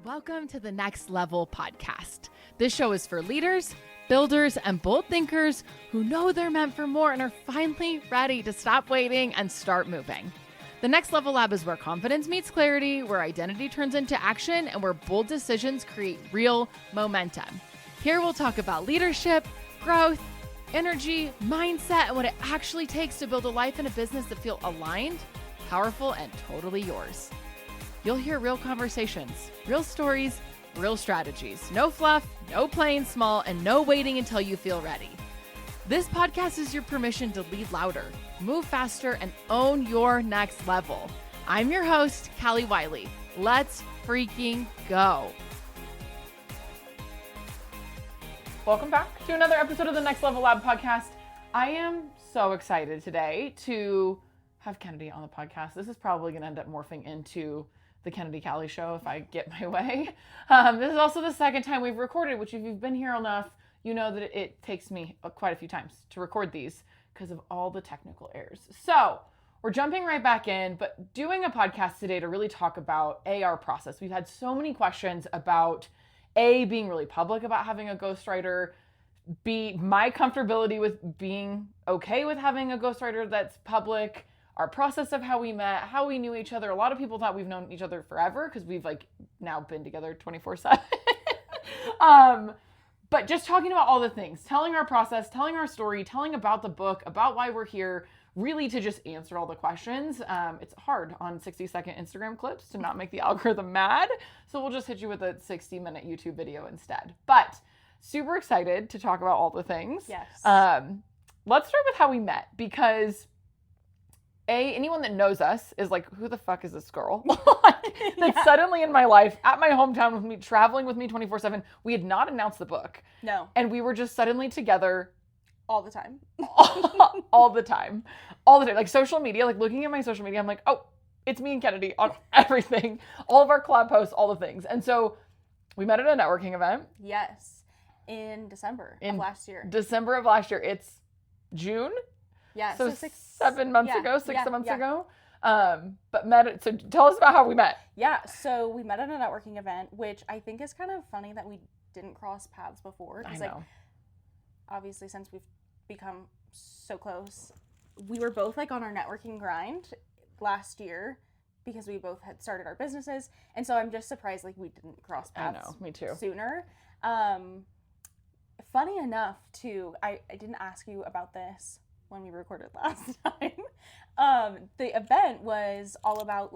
Welcome to the Next Level podcast. This show is for leaders, builders, and bold thinkers who know they're meant for more and are finally ready to stop waiting and start moving. The Next Level Lab is where confidence meets clarity, where identity turns into action, and where bold decisions create real momentum. Here we'll talk about leadership, growth, energy, mindset, and what it actually takes to build a life and a business that feel aligned, powerful, and totally yours. You'll hear real conversations, real stories, real strategies. No fluff, no playing small, and no waiting until you feel ready. This podcast is your permission to lead louder, move faster, and own your next level. I'm your host, Callie Wiley. Let's freaking go. Welcome back to another episode of the Next Level Lab podcast. I am so excited today to have Kennedy on the podcast. This is probably going to end up morphing into the Kennedy Callie show if I get my way. This is also the second time we've recorded, which if you've been here enough, you know that it takes me quite a few times to record these because of all the technical errors. So we're jumping right back in, but doing a podcast today to really talk about our process. We've had so many questions about being really public about having a ghostwriter, B, my comfortability with being okay with having a ghostwriter that's public, our process of how we met, how we knew each other. A lot of people thought we've known each other forever because we've now been together 24/7. But just talking about all the things, telling our process, telling our story, telling about the book, about why we're here, really to just answer all the questions. It's hard on 60-second Instagram clips to not make the algorithm mad. So we'll just hit you with a 60-minute YouTube video instead. But super excited to talk about all the things. Yes. Let's start with how we met because anyone that knows us is like, who the fuck is this girl? That's suddenly in my life, at my hometown with me, traveling with me 24/7. We had not announced the book. No. And we were just suddenly together. All the time. all the time. All the time. Like social media, like looking at my social media, I'm like, oh, it's me and Kennedy on everything. All of our collab posts, all the things. And so we met at a networking event. Yes. In December of last year. December of last year. It's June. Yeah. So 7 months ago, 6 months ago. But met. So tell us about how we met. Yeah. So we met at a networking event, which I think is kind of funny that we didn't cross paths before. I know. Obviously, since we've become so close, we were both on our networking grind last year because we both had started our businesses. And so I'm just surprised we didn't cross paths. I know, me too. Sooner. Funny enough, too, I didn't ask you about this when we recorded last time. The event was all about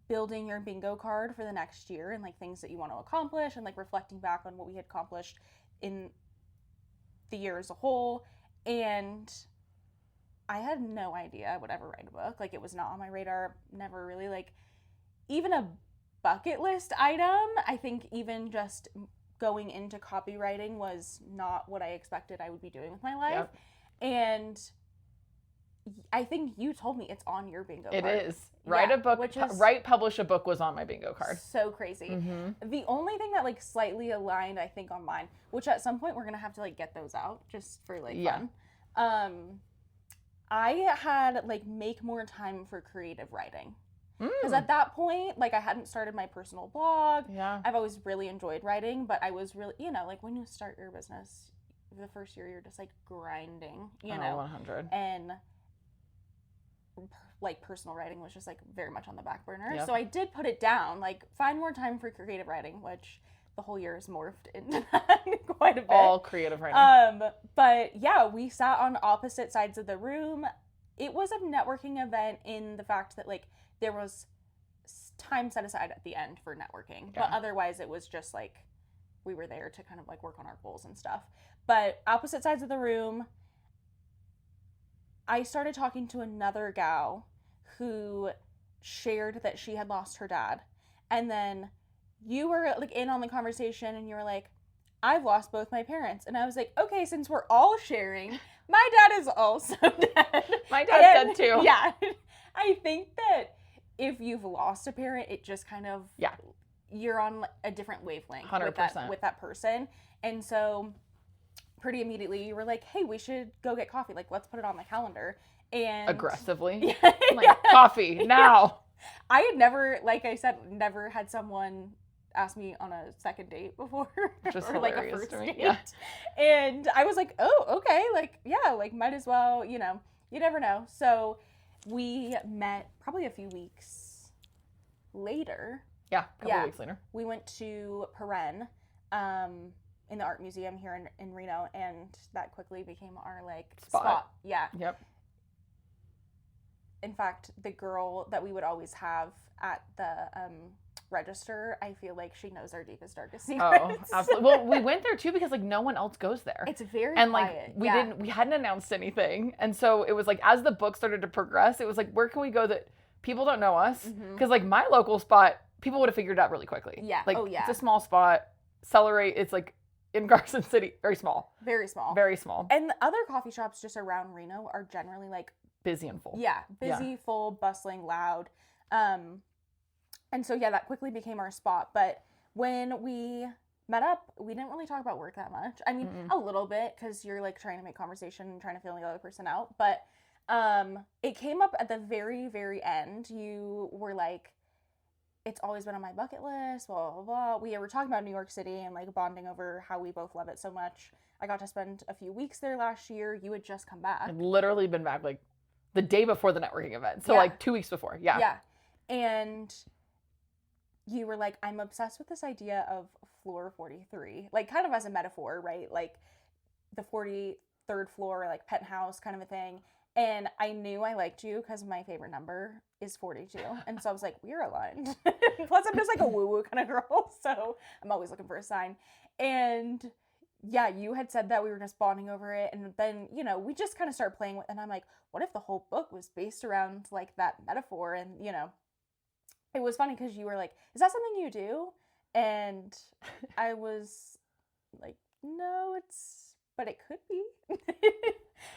building your bingo card for the next year and things that you want to accomplish and reflecting back on what we had accomplished in the year as a whole. And I had no idea I would ever write a book. It was not on my radar. Never really even a bucket list item. I think even just going into copywriting was not what I expected I would be doing with my life. Yep. And I think you told me it's on your bingo card. It is. Publish a book was on my bingo card. So crazy. Mm-hmm. The only thing that slightly aligned, I think, on mine, which at some point we're going to have to get those out just for fun. I had make more time for creative writing. Because at that point, I hadn't started my personal blog. Yeah. I've always really enjoyed writing, but I was really, when you start your business, the first year you're just grinding, you know. 100. And personal writing was just very much on the back burner. Yep. So I did put it down, find more time for creative writing, which the whole year has morphed into that quite a bit. All creative writing. But yeah, we sat on opposite sides of the room. It was a networking event in the fact that there was time set aside at the end for networking, but otherwise it was just we were there to kind of work on our goals and stuff. But opposite sides of the room, I started talking to another gal who shared that she had lost her dad. And then you were in on the conversation and you were like, I've lost both my parents. And I was like, okay, since we're all sharing, my dad is also dead. My dad's dead too. Yeah. I think that if you've lost a parent, it just kind of, you're on a different wavelength 100%. With that person. And so pretty immediately you were like, hey, we should go get coffee. Let's put it on the calendar. And aggressively. Coffee now. I had never, like I said, never had someone asked me on a second date before. Just or like a hilarious first to me. date. Yeah. And I was like, oh, okay. Like, yeah, like might as well, you know, you never know. So we met probably a few weeks later. Yeah, a couple weeks later. We went to Paren in the art museum here in Reno, and that quickly became our like spot. Yeah. Yep. In fact, the girl that we would always have at the register, I feel like she knows our deepest, darkest secrets. Oh, absolutely. Well, we went there too because like no one else goes there. It's very and quiet. Like we hadn't announced anything, and so it was like as the book started to progress, it was like where can we go that people don't know us? Because like my local spot, people would have figured it out really quickly. Yeah. Like it's a small spot. Celebrate. It's like in Carson City, very small. Very small. Very small. And the other coffee shops just around Reno are generally like busy and full. Yeah, busy, full, bustling, loud. And so, yeah, that quickly became our spot. But when we met up, we didn't really talk about work that much. I mean, a little bit, because you're, like, trying to make conversation and trying to feel the other person out. But it came up at the very, very end. You were like, it's always been on my bucket list, blah, blah, blah. We were talking about New York City and, like, bonding over how we both love it so much. I got to spend a few weeks there last year. You had just come back. I've literally been back, like, the day before the networking event. So, like, 2 weeks before. Yeah. Yeah. And you were like, I'm obsessed with this idea of floor 43. Like, kind of as a metaphor, right? Like, the 43rd floor, like, penthouse kind of a thing. And I knew I liked you because my favorite number is 42. And so I was like, we're aligned. Plus, I'm just, like, a woo-woo kind of girl. So I'm always looking for a sign. And yeah, you had said that we were just bonding over it. And then, you know, we just kind of started playing with, and I'm like, what if the whole book was based around like that metaphor? And, you know, it was funny because you were like, is that something you do? And I was like, no, but it could be.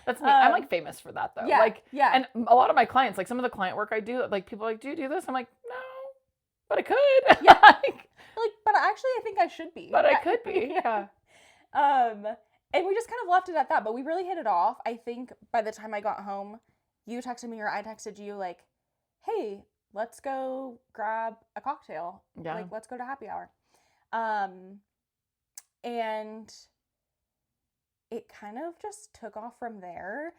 That's me. I'm like famous for that though. Yeah, like, yeah. And a lot of my clients, like some of the client work I do, like people are like, do you do this? I'm like, no, but I could. Yeah. like, but actually I think I should be. But I could be. Yeah. And we just kind of left it at that, but we really hit it off. I think by the time I got home, you texted me or I texted you like, hey, let's go grab a cocktail. Yeah. Like, let's go to happy hour. And it kind of just took off from there.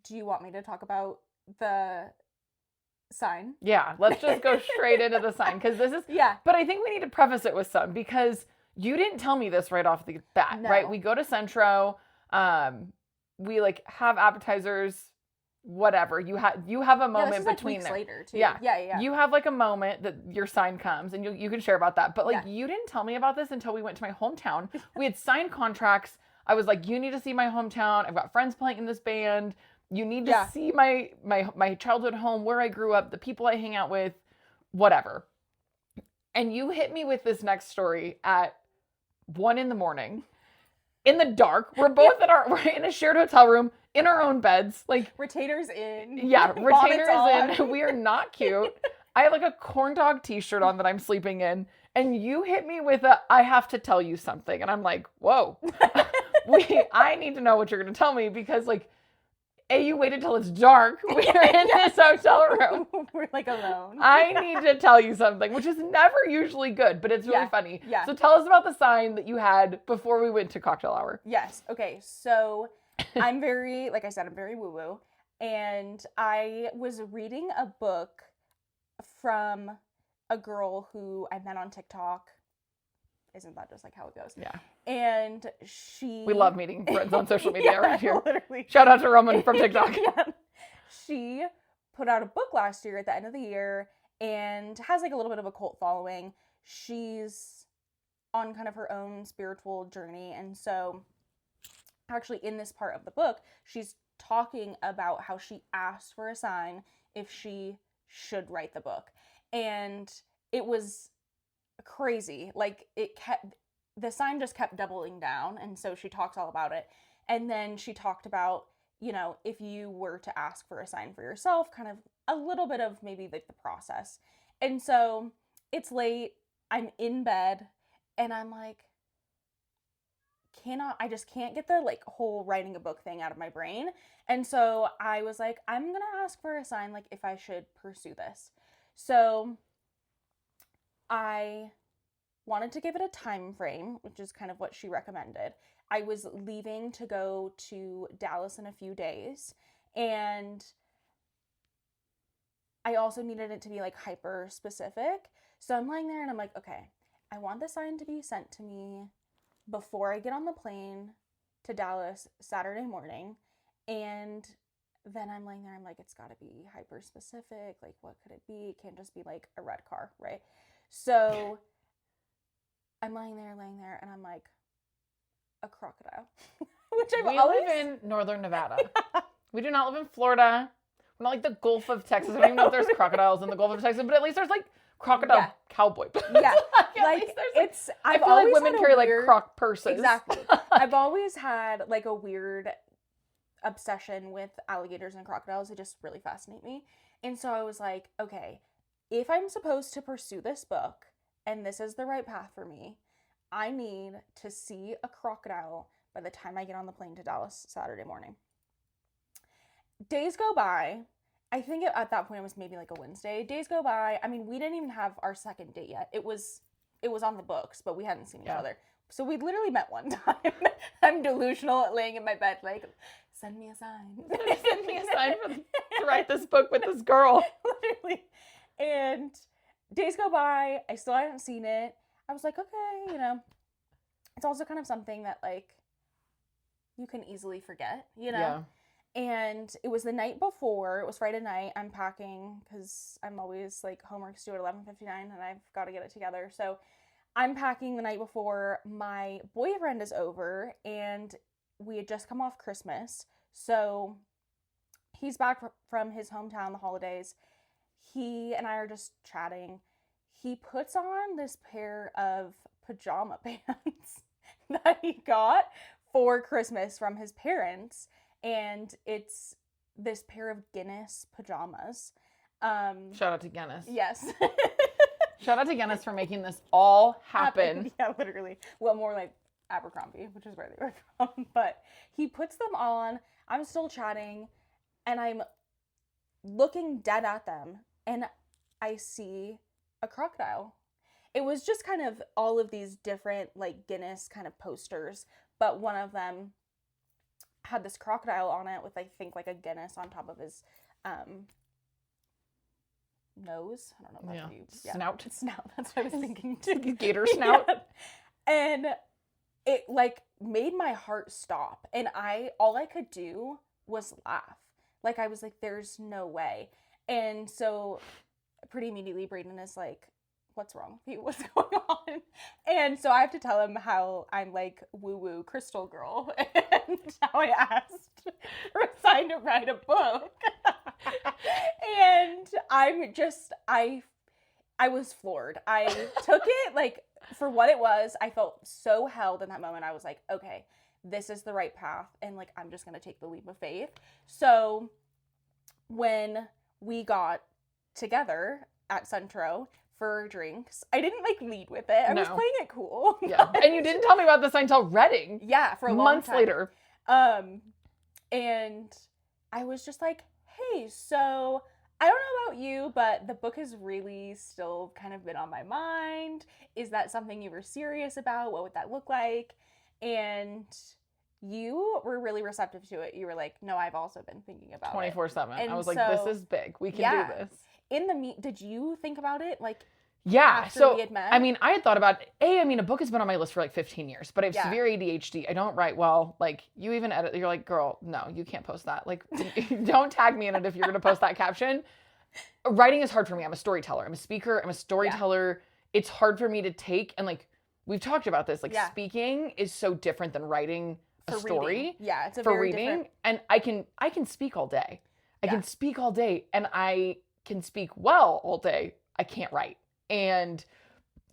Do you want me to talk about the sign? Yeah, let's just go straight into the sign because this is, but I think we need to preface it with some because you didn't tell me this right off the bat, right? We go to Centro, we like have appetizers, whatever. You have a moment this is, like, between weeks there. later too. Yeah. Yeah. You have like a moment that your sign comes and you can share about that. But like you didn't tell me about this until we went to my hometown. We had signed contracts. I was like, you need to see my hometown. I've got friends playing in this band. You need to see my childhood home, where I grew up, the people I hang out with, whatever. And you hit me with this next story at 1 a.m. in the dark. We're both we're in a shared hotel room in our own beds, like retainers in. Yeah, retainers in. We are not cute. I have like a corn dog t-shirt on that I'm sleeping in, and you hit me with I have to tell you something, and I'm like, whoa. I need to know what you're gonna tell me because like, you waited till it's dark. We're in this hotel room. We're like alone. I need to tell you something, which is never usually good, but it's really funny. Yeah. So tell us about the sign that you had before we went to cocktail hour. Yes. Okay. So I'm very, like I said, I'm very woo-woo. And I was reading a book from a girl who I met on TikTok. Isn't that just like how it goes? Yeah. And we love meeting friends on social media right here. Literally. Shout out to Roman from TikTok. She put out a book last year at the end of the year and has like a little bit of a cult following. She's on kind of her own spiritual journey. And so actually in this part of the book, she's talking about how she asked for a sign if she should write the book. And it was crazy. Like the sign just kept doubling down, and so she talks all about it. And then she talked about, you know, if you were to ask for a sign for yourself, kind of a little bit of maybe like the process. And so it's late, I'm in bed, and I'm like, I just can't get the like whole writing a book thing out of my brain. And so I was like, I'm gonna ask for a sign, like if I should pursue this. So I wanted to give it a time frame, which is kind of what she recommended. I was leaving to go to Dallas in a few days, and I also needed it to be like hyper specific. So I'm lying there and I'm like, okay, I want the sign to be sent to me before I get on the plane to Dallas Saturday morning. And then I'm laying there, I'm like, it's got to be hyper specific. Like, what could it be? It can't just be like a red car, right? So I'm laying there, and I'm like, a crocodile. Which We live in Northern Nevada. We do not live in Florida. We're not like the Gulf of Texas. I don't even know if there's crocodiles in the Gulf of Texas, but at least there's like crocodile cowboy. Yeah. Like it's, I feel like women carry like croc purses. Exactly. I've always had like a weird obsession with alligators and crocodiles. They just really fascinate me. And so I was like, okay, if I'm supposed to pursue this book and this is the right path for me, I need to see a crocodile by the time I get on the plane to Dallas Saturday morning. Days go by. I think at that point it was maybe like a Wednesday. Days go by. I mean, we didn't even have our second date yet. It was on the books, but we hadn't seen each other. So we literally met one time. I'm delusional, laying in my bed like, send me a sign. Send me a sign to write this book with this girl. Literally. And days go by. I still hadn't seen it. I was like, okay, it's also kind of something that like you can easily forget, Yeah. And it was the night before. It was Friday night. I'm packing because I'm always like homework's due at 11:59 and I've got to get it together. So I'm packing the night before. My boyfriend is over and we had just come off Christmas. So he's back from his hometown the holidays. He and I are just chatting. He puts on this pair of pajama pants that he got for Christmas from his parents. And it's this pair of Guinness pajamas. Shout out to Guinness. Yes. Shout out to Guinness for making this all happen. Yeah, literally. Well, more like Abercrombie, which is where they were from. But he puts them on. I'm still chatting. And I'm looking dead at them. And I see a crocodile. It was just kind of all of these different like Guinness kind of posters. But one of them had this crocodile on it with, I think, like a Guinness on top of his nose. I don't know. Snout. Snout. That's what I was thinking too. Gator snout. Yeah. And it like made my heart stop. And all I could do was laugh. Like I was like, there's no way. And so pretty immediately Brayden is like, what's wrong with you? What's going on? And so I have to tell him how I'm like woo-woo crystal girl and how I asked for a sign to write a book. And I was floored. I took it like for what it was. I felt so held in that moment. I was like, okay, this is the right path. And like, I'm just going to take the leap of faith. So when we got together at Centro for drinks, I didn't like lead with it. I was playing it cool. Yeah. And you didn't tell me about the sign until Reading. Yeah, for a long months time. later. And I was just like, hey, so I don't know about you, but the book has really still kind of been on my mind. Is that something you were serious about? What would that look like? And you were really receptive to it. You were like, no, I've also been thinking about 24/7. And I was like, so, this is big. We can do this. Did you think about it? Like, yeah. After we had met? I mean, I had thought about a book has been on my list for like 15 years, but I have severe ADHD. I don't write well. Like, you even edit. You're like, girl, no, you can't post that. Like, don't tag me in it if you're going to post that caption. Writing is hard for me. I'm a storyteller. I'm a speaker. I'm a storyteller. Yeah. It's hard for me to take, and like, we've talked about this. Like, speaking is so different than writing a story. Reading. Yeah, it's for reading. Different... And I can speak all day. I can speak all day, and I can speak well all day. I can't write. And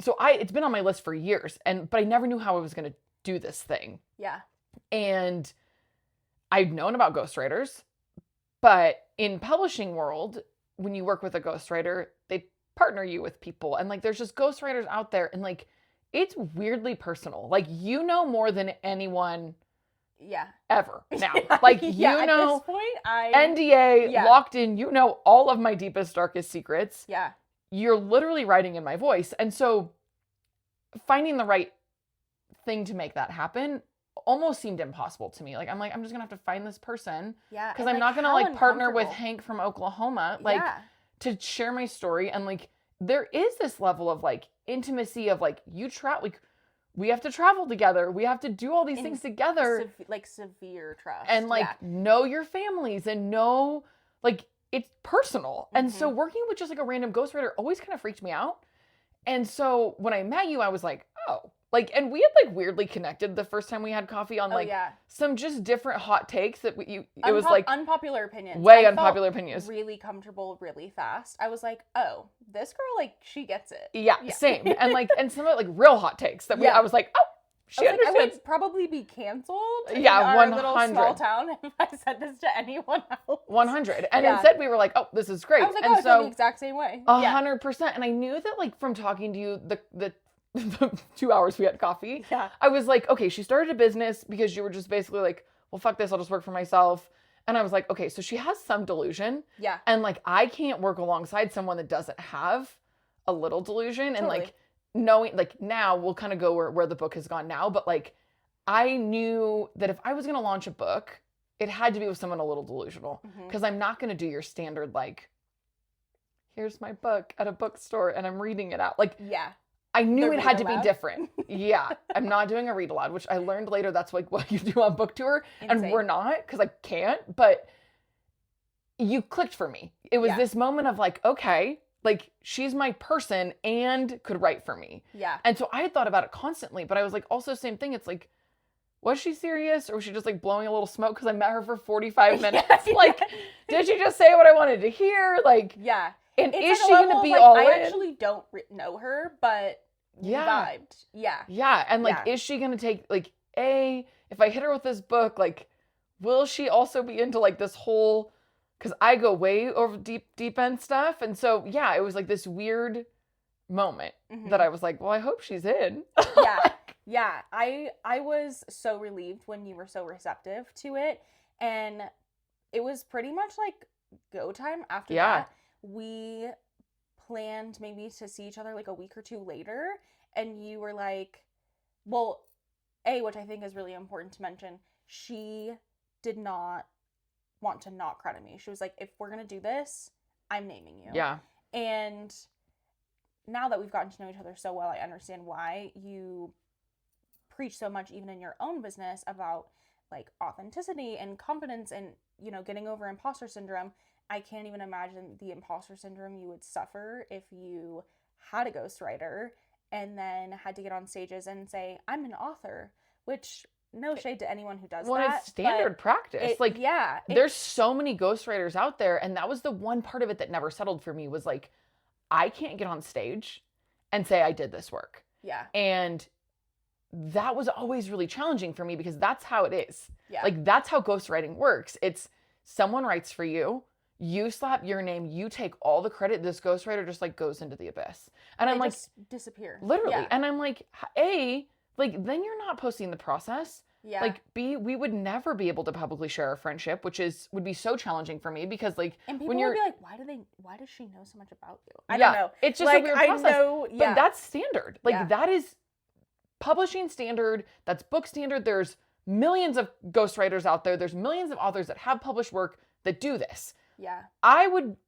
so it's been on my list for years, but I never knew how I was going to do this thing. Yeah. And I'd known about ghostwriters, but in publishing world, when you work with a ghostwriter, they partner you with people. And like, there's just ghostwriters out there, and like, it's weirdly personal. Like, you know more than anyone ever now. Like, you know, at this point, NDA, locked in, you know all of my deepest, darkest secrets. Yeah. You're literally writing in my voice. And so finding the right thing to make that happen almost seemed impossible to me. Like, I'm just gonna have to find this person. Yeah. Because I'm not gonna like partner with Hank from Oklahoma, like to share my story. And like, there is this level of like intimacy of like, like we have to travel together. We have to do all these things together. Like severe trust. And like know your families and know like it's personal. And so working with just like a random ghostwriter always kind of freaked me out. And so when I met you, I was like, oh, like, and we had like weirdly connected the first time we had coffee on like some just different hot takes that it was like unpopular opinions. Way unpopular opinions. Really comfortable, really fast. I was like, oh, this girl, like, she gets it. Yeah. Same. And like, and some of it like real hot takes that I was like, oh, she understands. I would probably be canceled. Yeah, in our little small town if I said this to anyone else. 100. And instead we were like, oh, this is great. I was like, and I feel the exact same way. 100%. And I knew that like from talking to you, the 2 hours we had coffee, I was like, okay, she started a business because you were just basically like, well, fuck this, I'll just work for myself. And I was like, okay, so she has some delusion. Yeah. And like, I can't work alongside someone that doesn't have a little delusion. Totally. And like, knowing, like now we'll kind of go where the book has gone now. But like, I knew that if I was going to launch a book, it had to be with someone a little delusional. Because I'm not going to do your standard, like, here's my book at a bookstore and I'm reading it out. Like, I knew it had to be different. I'm not doing a read aloud, which I learned later that's like what you do on book tour. Insane. And we're not, because I can't, but you clicked for me. It was this moment of like, okay, like she's my person and could write for me. Yeah. And so I had thought about it constantly, but I was like, also same thing. It's like, was she serious or was she just like blowing a little smoke? Because I met her for 45 minutes. Like, did she just say what I wanted to hear? Like, and is she going to be all in? I actually don't know her, but we vibed. Yeah. And like, is she going to take, like, if I hit her with this book, like, will she also be into like this whole, because I go way over deep end stuff. And so, it was like this weird moment that I was like, well, I hope she's in. I was so relieved when you were so receptive to it. And it was pretty much like go time after that. We planned maybe to see each other like a week or two later, and you were like, well, which I think is really important to mention, she did not want to not credit me. She was like, if we're gonna do this, I'm naming you. Yeah. And now that we've gotten to know each other so well, I understand why you preach so much even in your own business about like authenticity and confidence and, you know, getting over imposter syndrome. I can't even imagine the imposter syndrome you would suffer if you had a ghostwriter and then had to get on stages and say, I'm an author, which no shade to anyone who does that. Well, it's standard practice. There's so many ghostwriters out there. And that was the one part of it that never settled for me was like, I can't get on stage and say I did this work. Yeah. And that was always really challenging for me because that's how it is. Yeah. Like, that's how ghostwriting works. It's someone writes for you. You slap your name, you take all the credit, this ghostwriter just like goes into the abyss. And I'm like, disappear. Literally. Yeah. And I'm like, like then you're not posting the process. Yeah. Like we would never be able to publicly share our friendship, which would be so challenging for me because like and people would be like, why does she know so much about you? I don't know. It's just like, a weird process. But that's standard. Like that is publishing standard, that's book standard. There's millions of ghostwriters out there. There's millions of authors that have published work that do this. Yeah. I'm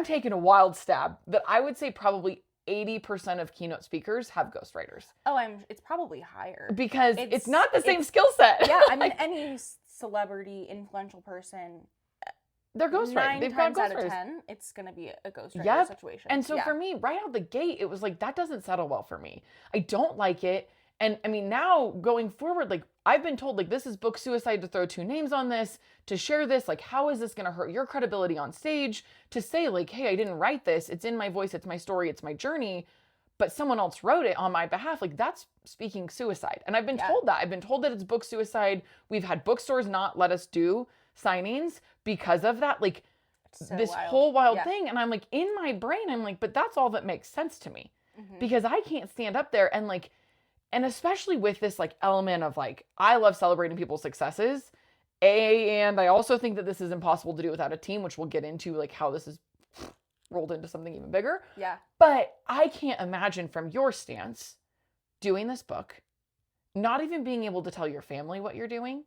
taking a wild stab that I would say probably 80% of keynote speakers have ghostwriters. Oh, it's probably higher. Because it's not the same skill set. Yeah, I mean, any celebrity, influential person, they're ghostwriters. They've got ghostwriters. 9 out of 10, it's going to be a ghostwriter situation. And so for me, right out the gate, it was like, that doesn't settle well for me. I don't like it. And I mean, now going forward, like I've been told like, this is book suicide to throw 2 names on this, to share this. Like, how is this going to hurt your credibility on stage to say like, hey, I didn't write this. It's in my voice. It's my story. It's my journey. But someone else wrote it on my behalf. Like that's speaking suicide. And I've been told that. I've been told that it's book suicide. We've had bookstores not let us do signings because of that. Like so this whole wild thing. And I'm like, in my brain, I'm like, but that's all that makes sense to me because I can't stand up there and like, and especially with this like element of like, I love celebrating people's successes. And I also think that this is impossible to do without a team, which we'll get into like how this is rolled into something even bigger. Yeah. But I can't imagine from your stance doing this book, not even being able to tell your family what you're doing.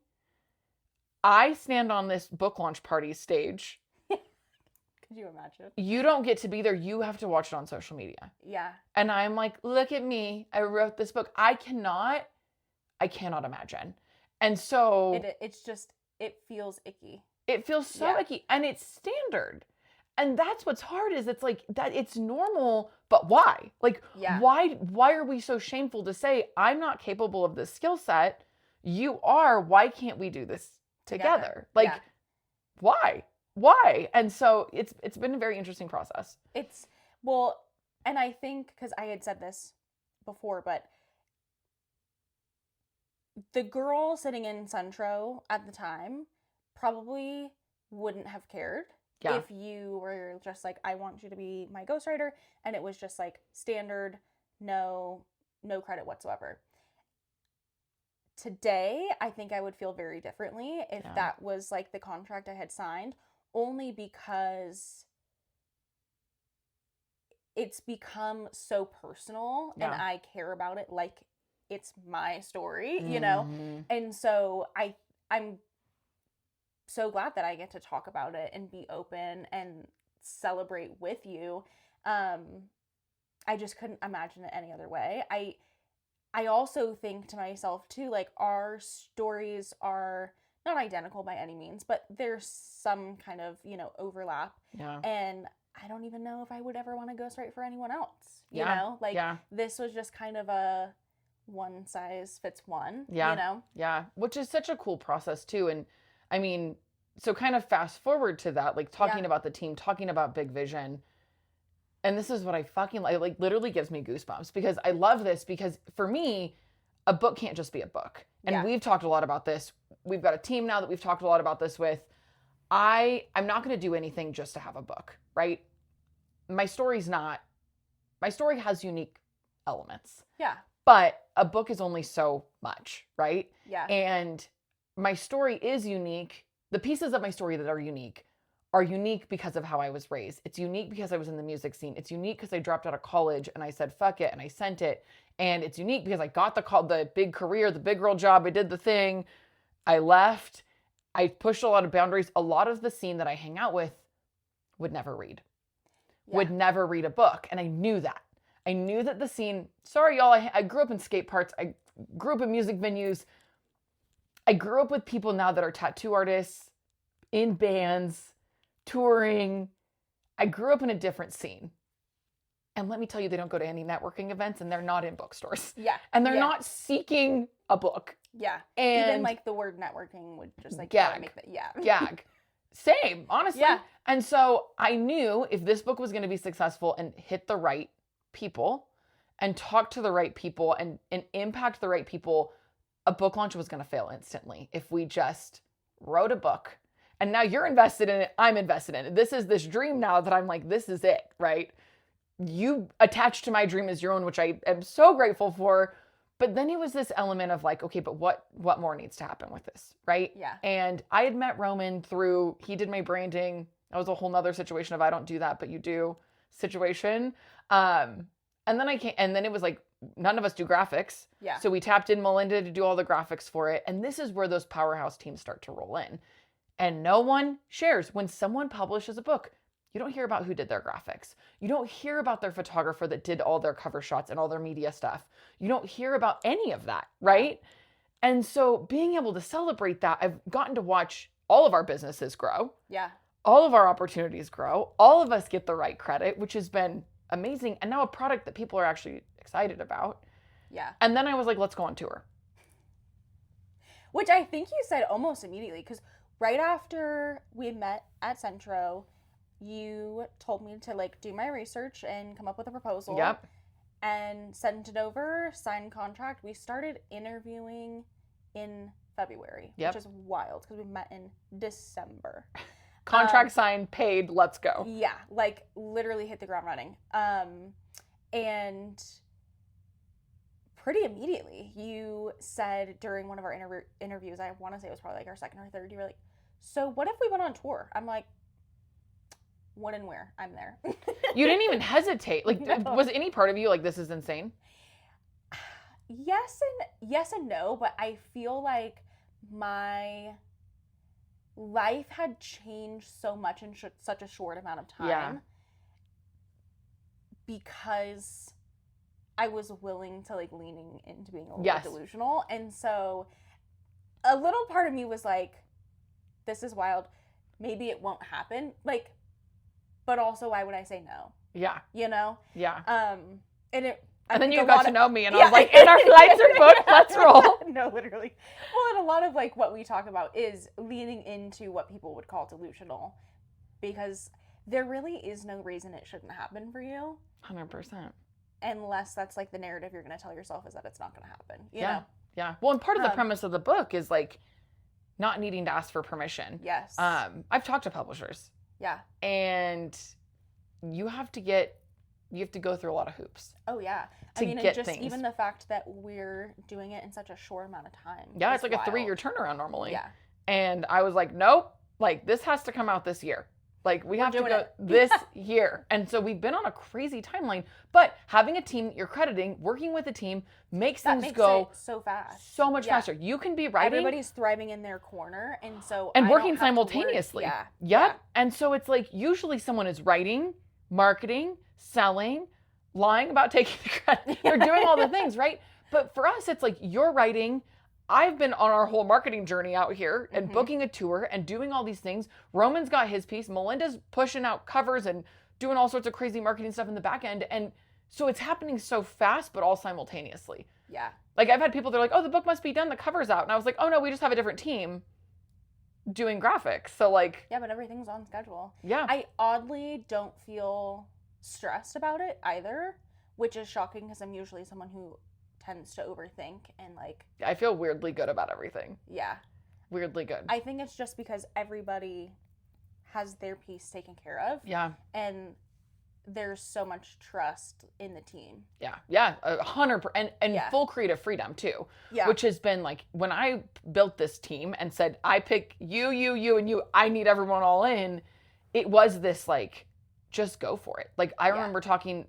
I stand on this book launch party stage. Could you imagine? You don't get to be there. You have to watch it on social media. Yeah. And I'm like, look at me. I wrote this book. I cannot imagine. And so it feels icky. It feels so icky. And it's standard. And that's what's hard is it's like that it's normal, but why? Like, why are we so shameful to say, I'm not capable of this skill set? You are. Why can't we do this together? Like, why? And so it's been a very interesting process. And I think, because I had said this before, but the girl sitting in Centro at the time probably wouldn't have cared if you were just like, I want you to be my ghostwriter, and it was just like standard, no credit whatsoever. Today, I think I would feel very differently if that was like the contract I had signed, only because it's become so personal and I care about it like it's my story, you know? And so I'm so glad that I get to talk about it and be open and celebrate with you. I just couldn't imagine it any other way. I also think to myself too, like, our stories are not identical by any means, but there's some kind of, overlap. Yeah. And I don't even know if I would ever want to ghostwrite for anyone else. You know? Like, this was just kind of a one size fits one, you know? Yeah. Which is such a cool process too. And I mean, so kind of fast forward to that, like talking about the team, talking about big vision. And this is what I fucking like literally gives me goosebumps, because I love this, because for me, a book can't just be a book. And we've talked a lot about this. We've got a team now that we've talked a lot about this with. I'm not going to do anything just to have a book, right? My story has unique elements. Yeah. But a book is only so much, right? Yeah. And my story is unique. The pieces of my story that are unique because of how I was raised. It's unique because I was in the music scene. It's unique because I dropped out of college and I said, fuck it, and I sent it. And it's unique because I got the big career, the big girl job. I did the thing. I left. I pushed a lot of boundaries. A lot of the scene that I hang out with would never read. Would never read a book. And I knew that. I knew that the scene, sorry y'all, I grew up in skate parks. I grew up in music venues. I grew up with people now that are tattoo artists, in bands, touring. I grew up in a different scene. And let me tell you, they don't go to any networking events, and they're not in bookstores. Yeah. And they're not seeking a book. Yeah. And even like the word networking would just like gag. Gag. Same, honestly. Yeah. And so I knew if this book was going to be successful and hit the right people and talk to the right people and impact the right people, a book launch was going to fail instantly if we just wrote a book. And now you're invested in it. I'm invested in it. This is this dream now that I'm like, this is it, right? You attached to my dream as your own, which I am so grateful for. But then it was this element of like, okay, but what more needs to happen with this, right? Yeah. And I had met Roman he did my branding. That was a whole nother situation of I don't do that, but you do situation. And then it was like, none of us do graphics. Yeah. So we tapped in Melinda to do all the graphics for it. And this is where those powerhouse teams start to roll in. And no one shares. When someone publishes a book, you don't hear about who did their graphics. You don't hear about their photographer that did all their cover shots and all their media stuff. You don't hear about any of that, right? And so being able to celebrate that, I've gotten to watch all of our businesses grow. Yeah. All of our opportunities grow. All of us get the right credit, which has been amazing. And now a product that people are actually excited about. Yeah. And then I was like, let's go on tour. Which I think you said almost immediately, because right after we met at Centro, you told me to like do my research and come up with a proposal. Yep. And send it over, sign contract. We started interviewing in February, which is wild because we met in December. Contract signed, paid, let's go. Yeah, like literally hit the ground running. And pretty immediately, you said during one of our interviews, I want to say it was probably like our second or third, you were like, so what if we went on tour? I'm like, when and where? I'm there. You didn't even hesitate. Like, no. Was any part of you like, this is insane? yes and no, but I feel like my life had changed so much in such a short amount of time because I was willing to like leaning into being a little bit delusional. And so a little part of me was like, this is wild. Maybe it won't happen. Like, but also why would I say no? Yeah. You know? Yeah. And then you got to know me and I was like, and our flights are booked, let's roll. No, literally. Well, and a lot of like what we talk about is leaning into what people would call delusional, because there really is no reason it shouldn't happen for you. 100%. Unless that's like the narrative you're going to tell yourself is that it's not going to happen. You know? Yeah. Well, and part of the premise of the book is like not needing to ask for permission. Yes. I've talked to publishers. Yeah. And you have to go through a lot of hoops. Oh, yeah. And just things. Even the fact that we're doing it in such a short amount of time. Yeah, it's like wild. A 3-year turnaround normally. Yeah. And I was like, nope, like this has to come out this year. Like we have to go this year. And so we've been on a crazy timeline, but having a team you're crediting, working with a team makes things go so fast. So much faster. You can be writing. Everybody's thriving in their corner. And so and working simultaneously. Yeah. Yep. Yeah. And so it's like usually someone is writing, marketing, selling, lying about taking the credit. They're doing all the things, right? But for us, it's like you're writing. I've been on our whole marketing journey out here and booking a tour and doing all these things. Roman's got his piece. Melinda's pushing out covers and doing all sorts of crazy marketing stuff in the back end. And so it's happening so fast, but all simultaneously. Yeah. Like I've had people, they're like, oh, the book must be done. The cover's out. And I was like, oh no, we just have a different team doing graphics. So like. Yeah, but everything's on schedule. Yeah. I oddly don't feel stressed about it either, which is shocking because I'm usually someone who tends to overthink and like I feel weirdly good about everything. Yeah. Weirdly good. I think it's just because everybody has their piece taken care of. Yeah. And there's so much trust in the team. Yeah. Yeah. 100%. And full creative freedom too. Yeah. Which has been like when I built this team and said, I pick you, and you, I need everyone all in. It was this like, just go for it. Like I remember talking,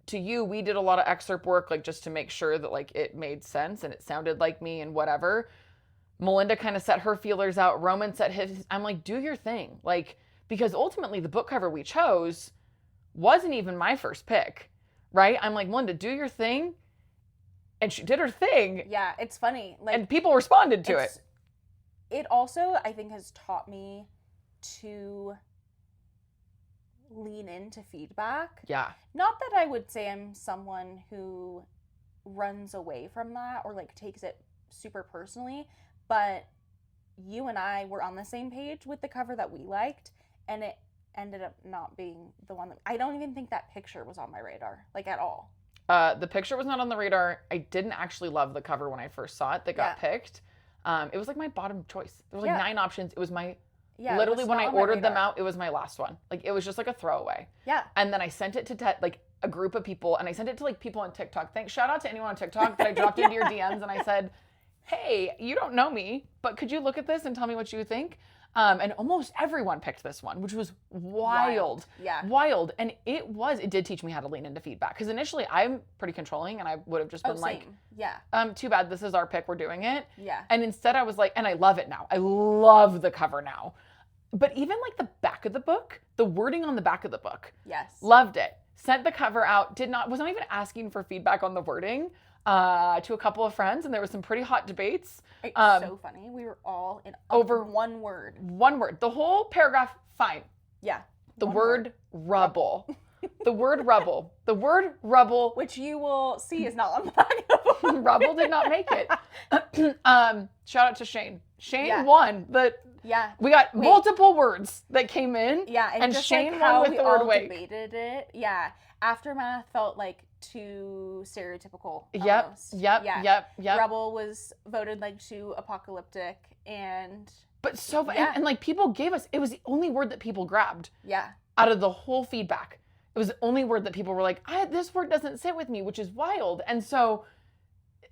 to you, we did a lot of excerpt work, like just to make sure that like it made sense and it sounded like me and whatever. Melinda kind of set her feelers out. Roman set his. I'm like, do your thing. Like, because ultimately the book cover we chose wasn't even my first pick, right? I'm like, Melinda, do your thing. And she did her thing. Yeah, it's funny. Like, and people responded to it. It also, I think, has taught me to lean into feedback. Yeah. Not that I would say I'm someone who runs away from that or like takes it super personally, but you and I were on the same page with the cover that we liked, and it ended up not being the one that I don't even think that picture was on my radar, like at all. The picture was not on the radar. I didn't actually love the cover when I first saw it that got picked. It was like my bottom choice. There was like 9 options. It was my literally when I ordered them out, it was my last one. Like it was just like a throwaway. Yeah. And then I sent it to like a group of people, and I sent it to like people on TikTok. Thanks, shout out to anyone on TikTok that I dropped into your DMs and I said, hey, you don't know me, but could you look at this and tell me what you think? And almost everyone picked this one, which was wild. Yeah. Wild. And it did teach me how to lean into feedback. Because initially I'm pretty controlling and I would have just been like, too bad, this is our pick, we're doing it. Yeah. And instead I was like, and I love it now. I love the cover now. But even like the back of the book, the wording on the back of the book. Yes. Loved it. Sent the cover out, was not even asking for feedback on the wording to a couple of friends, and there was some pretty hot debates. It's so funny. We were all in over one word. One word. The whole paragraph, fine. Yeah. The word rubble. The word rubble. The word rubble. Which you will see is not on the back of the book. Rubble did not make it. Shout out to Shane. Shane won. We got multiple words that came in. Yeah, and just Shane like won with the word wake. Debated it. Yeah. Aftermath felt like too stereotypical. Yep. Rebel was voted like too apocalyptic and but so and like people gave us, it was the only word that people grabbed. Yeah. Out of the whole feedback. It was the only word that people were like, this word doesn't sit with me, which is wild. And so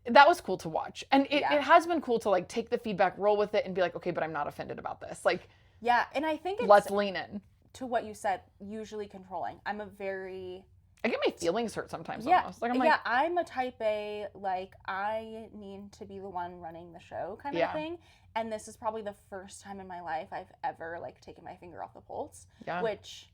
that was cool to watch. And it has been cool to like take the feedback, roll with it, and be like, okay, but I'm not offended about this. Like, yeah, and I think let's lean in. To what you said, usually controlling. I'm a very I get my feelings hurt sometimes Yeah, almost. Like, I'm like, yeah, I'm a type A, like, I need to be the one running the show kind of thing. And this is probably the first time in my life I've ever, like, taken my finger off the pulse, which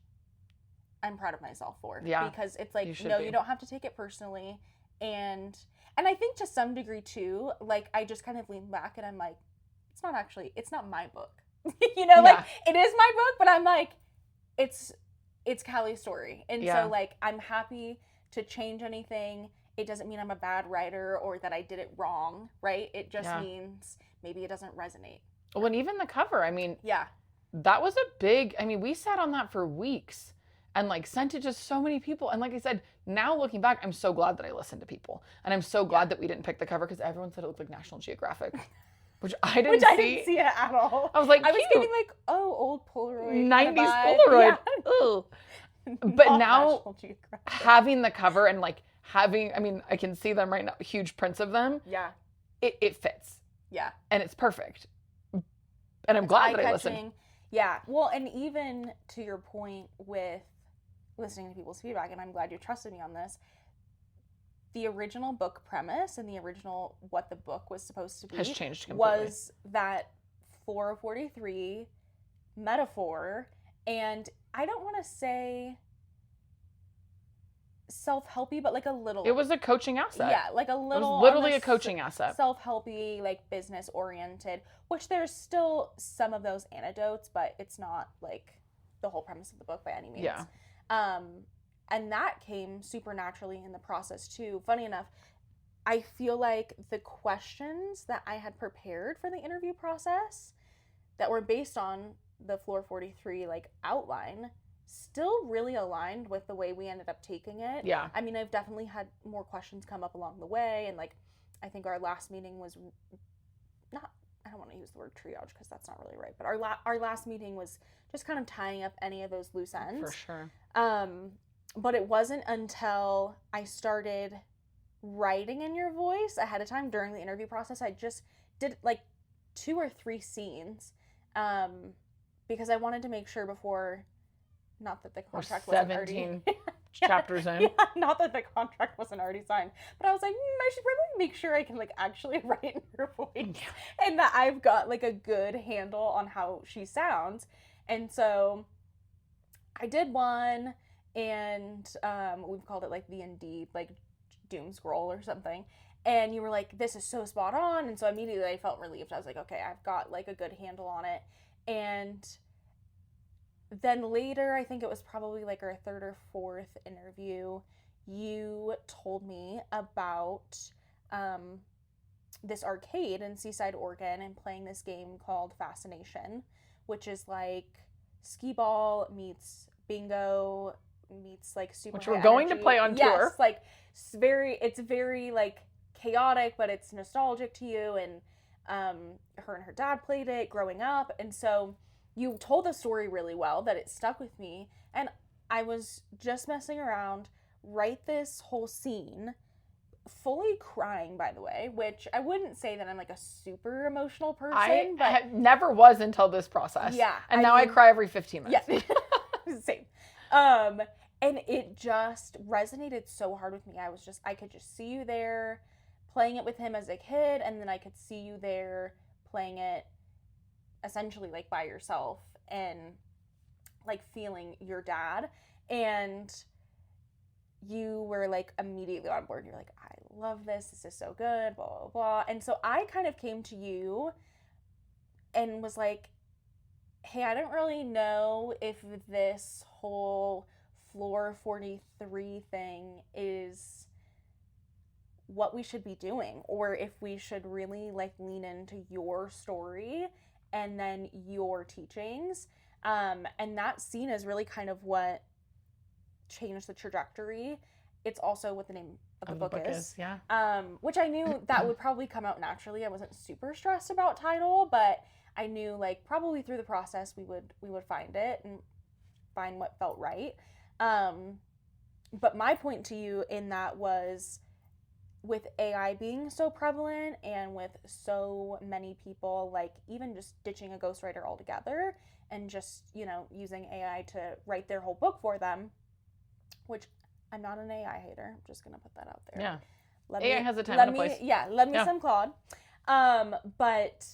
I'm proud of myself for. Yeah, because it's like, you no, you don't have to take it personally. And I think to some degree, too, like, I just kind of lean back and I'm like, it's not my book. You know, like, it is my book, but I'm like, it's Callie's story. And so, like, I'm happy to change anything. It doesn't mean I'm a bad writer or that I did it wrong, right? It just means maybe it doesn't resonate. Well, and even the cover, I mean, that was a big, I mean, we sat on that for weeks and, like, sent it to so many people. And like I said, now looking back, I'm so glad that I listened to people. And I'm so glad that we didn't pick the cover because everyone said it looked like National Geographic. Which I didn't see it at all. I was like, I was getting like, old Polaroid. 90s Polaroid. Ugh. But now having the cover and like having, I mean, I can see them right now, huge prints of them. Yeah. It fits. Yeah. And it's perfect. And I'm glad that I listened. Yeah. Well, and even to your point with listening to people's feedback, and I'm glad you trusted me on this, the original book premise and the original what the book was supposed to be has changed completely. Was that 443 metaphor, and I don't want to say self-helpy, but like a little. It was a coaching asset. Yeah, like a little. It was literally a coaching asset. Self-helpy, like business-oriented, which there's still some of those anecdotes, but it's not like the whole premise of the book by any means. Yeah. And that came super naturally in the process too. Funny enough, I feel like the questions that I had prepared for the interview process that were based on the Floor 43 like outline still really aligned with the way we ended up taking it. Yeah. I mean, I've definitely had more questions come up along the way, and like I think our last meeting was not, I don't want to use the word triage because that's not really right, but our last meeting was just kind of tying up any of those loose ends. For sure. But it wasn't until I started writing in your voice ahead of time during the interview process. I just did like 2 or 3 scenes because I wanted to make sure before, not that the contract wasn't already chapters in. Yeah, not that the contract wasn't already signed, but I was like, I should probably make sure I can like actually write in her voice and that I've got like a good handle on how she sounds. And so I did one, and we've called it like the Indeed like doom scroll or something, and you were like, this is so spot on. And so immediately I felt relieved. I was like, okay, I've got like a good handle on it. And then later, I think it was probably like our 3rd or 4th interview, you told me about this arcade in Seaside, Oregon, and playing this game called Fascination, which is like skee ball meets bingo meets like super which we're going energy. To play on tour. Yes, like it's very like chaotic, but it's nostalgic to you. And her and her dad played it growing up, and so you told the story really well that it stuck with me. And I was just messing around, write this whole scene, fully crying, by the way, which I wouldn't say that I'm like a super emotional person. I never was until this process. Yeah. And now I cry every 15 minutes. Yeah. Same. And it just resonated so hard with me. I could just see you there playing it with him as a kid, and then I could see you there playing it essentially like by yourself and like feeling your dad. And you were like immediately on board. You're like, I love this. This is so good, blah, blah, blah. And so I kind of came to you and was like, hey, I don't really know if this whole Floor 43 thing is what we should be doing, or if we should really like lean into your story and then your teachings. And that scene is really kind of what changed the trajectory. It's also what the name of the book is. Yeah. Which I knew that would probably come out naturally. I wasn't super stressed about title, but I knew like probably through the process we would find it and find what felt right. But my point to you in that was, with AI being so prevalent and with so many people like even just ditching a ghostwriter altogether and just, using AI to write their whole book for them, which I'm not an AI hater. I'm just going to put that out there. Yeah. Let AI me, has a time let and a me, place. Yeah, let me Yeah. some Claude. But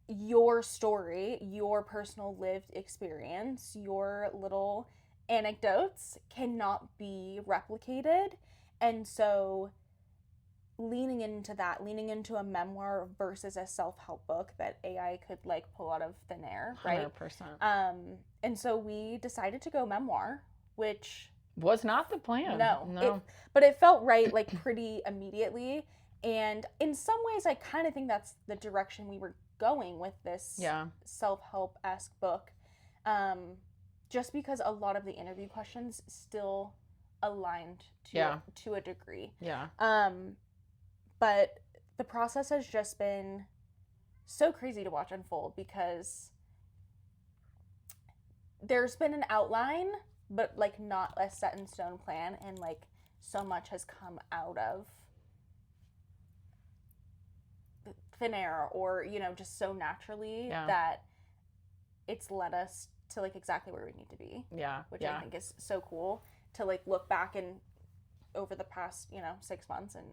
your story, your personal lived experience, your little anecdotes cannot be replicated. And so leaning into a memoir versus a self-help book that AI could like pull out of thin air, right? 100%. And so we decided to go memoir, which was not the plan. No. But it felt right, like pretty immediately. And in some ways, I kind of think that's the direction we were going with this self-help-esque book. Just because a lot of the interview questions still aligned to a degree. Yeah. But the process has just been so crazy to watch unfold because there's been an outline, but like not a set in stone plan, and like so much has come out of thin air or, you know, just so naturally that it's led us to like exactly where we need to be. Yeah. Which I think is so cool to like look back and over the past, 6 months and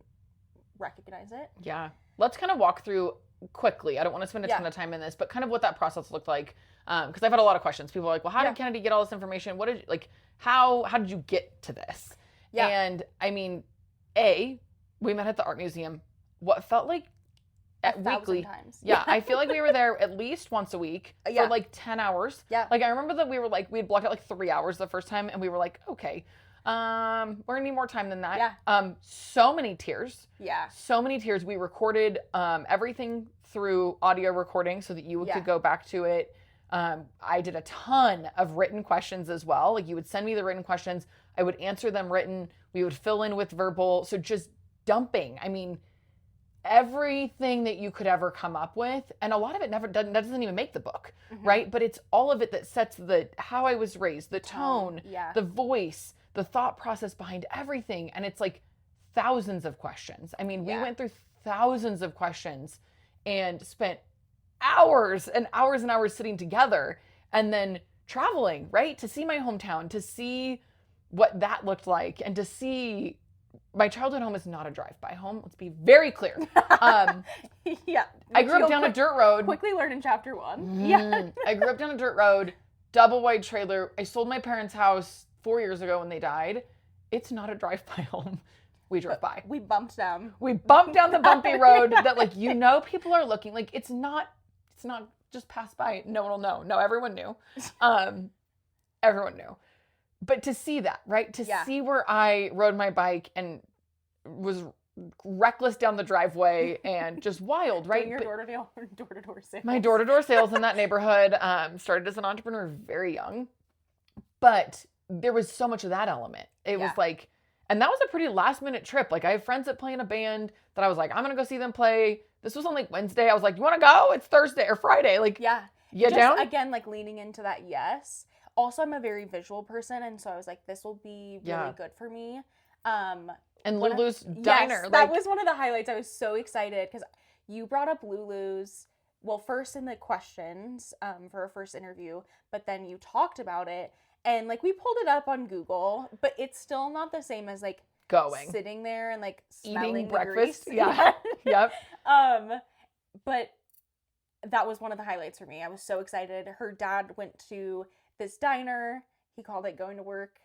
recognize it. Yeah. Let's kind of walk through quickly. I don't want to spend a ton of time in this, but kind of what that process looked like. Because I've had a lot of questions. People are like, well, how did Kennedy get all this information? What did how did you get to this? Yeah. And I mean, we met at the art museum. What felt like weekly times. Yeah, I feel like we were there at least once a week for like 10 hours. Yeah. Like I remember that we had blocked out like 3 hours the first time, and we were like, okay, we're gonna need more time than that. Yeah. So many tears. Yeah. So many tears. We recorded everything through audio recording so that you could go back to it. I did a ton of written questions as well. Like you would send me the written questions. I would answer them written. We would fill in with verbal. So just dumping. I mean, everything that you could ever come up with, and a lot of it doesn't even make the book, right? But it's all of it that sets how I was raised, the tone, the voice, the thought process behind everything. And it's like thousands of questions. I mean, we went through thousands of questions and spent hours and hours and hours sitting together and then traveling, right? To see my hometown, to see what that looked like, and to see my childhood home is not a drive-by home. Let's be very clear. Yeah. I grew up down a dirt road. Quickly learned in chapter 1. Yeah. I grew up down a dirt road, double wide trailer. I sold my parents' house 4 years ago when they died. It's not a drive-by home. We drove by. We bumped down. We bumped down the bumpy road that people are looking. Like it's not just pass by. No one will know. No, everyone knew. Everyone knew. But to see that, right? To see where I rode my bike and was reckless down the driveway and just wild, right? Doing your door-to-door sales. My door-to-door sales in that neighborhood started as an entrepreneur very young. But there was so much of that element. It was like, and that was a pretty last-minute trip. Like I have friends that play in a band that I was like, I'm going to go see them play. This was on like Wednesday. I was like, you want to go? It's Thursday or Friday. Like, you down? Again, like leaning into that, yes. Also, I'm a very visual person, and so I was like, this will be really good for me. And Lulu's Diner. Yes, that was one of the highlights. I was so excited because you brought up Lulu's, well, first in the questions for our first interview, but then you talked about it. And like we pulled it up on Google, but it's still not the same as like sitting there and like smelling eating the breakfast. grease. Yeah. Yep. But that was one of the highlights for me. I was so excited. Her dad went to this diner. He called it going to work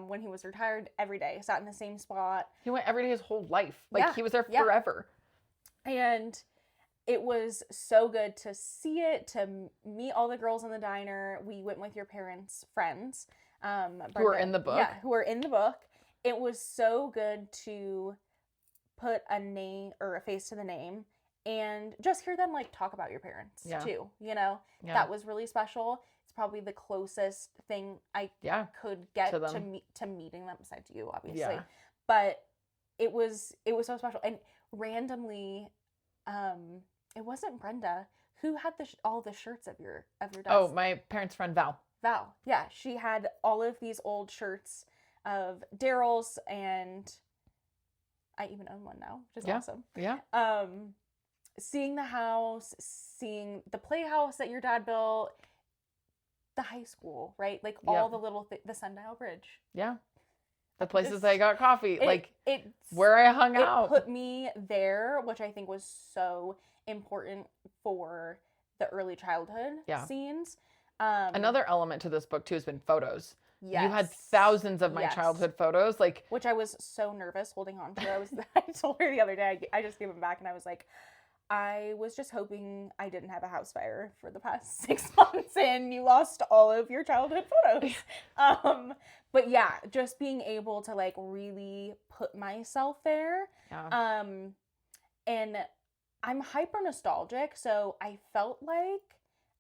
when he was retired every day. Sat in the same spot. He went every day his whole life. Like he was there forever. And it was so good to see it, to meet all the girls in the diner. We went with your parents' friends. Who are in the book. Yeah, who are in the book. It was so good to put a name or a face to the name and just hear them like talk about your parents too, you know? Yeah. That was really special. It's probably the closest thing I could get to meeting them, besides you, obviously. Yeah. But it was so special. And randomly, it wasn't Brenda who had all the shirts of your desk. Oh, my parents' friend Val. Yeah, she had all of these old shirts of Daryl's, and I even own one now, which is awesome. Yeah. Seeing the house, seeing the playhouse that your dad built, the high school, right? Like all the little the Sundial Bridge. Yeah. The places I got coffee, it's where I hung out. It put me there, which I think was so important for the early childhood scenes. Another element to this book too has been photos. Yes. You had thousands of my childhood photos, which I was so nervous holding on to. I told her the other day, I just gave them back, and I was like, I was just hoping I didn't have a house fire for the past 6 months and you lost all of your childhood photos. But yeah, just being able to like really put myself there. Yeah. And I'm hyper nostalgic, so I felt like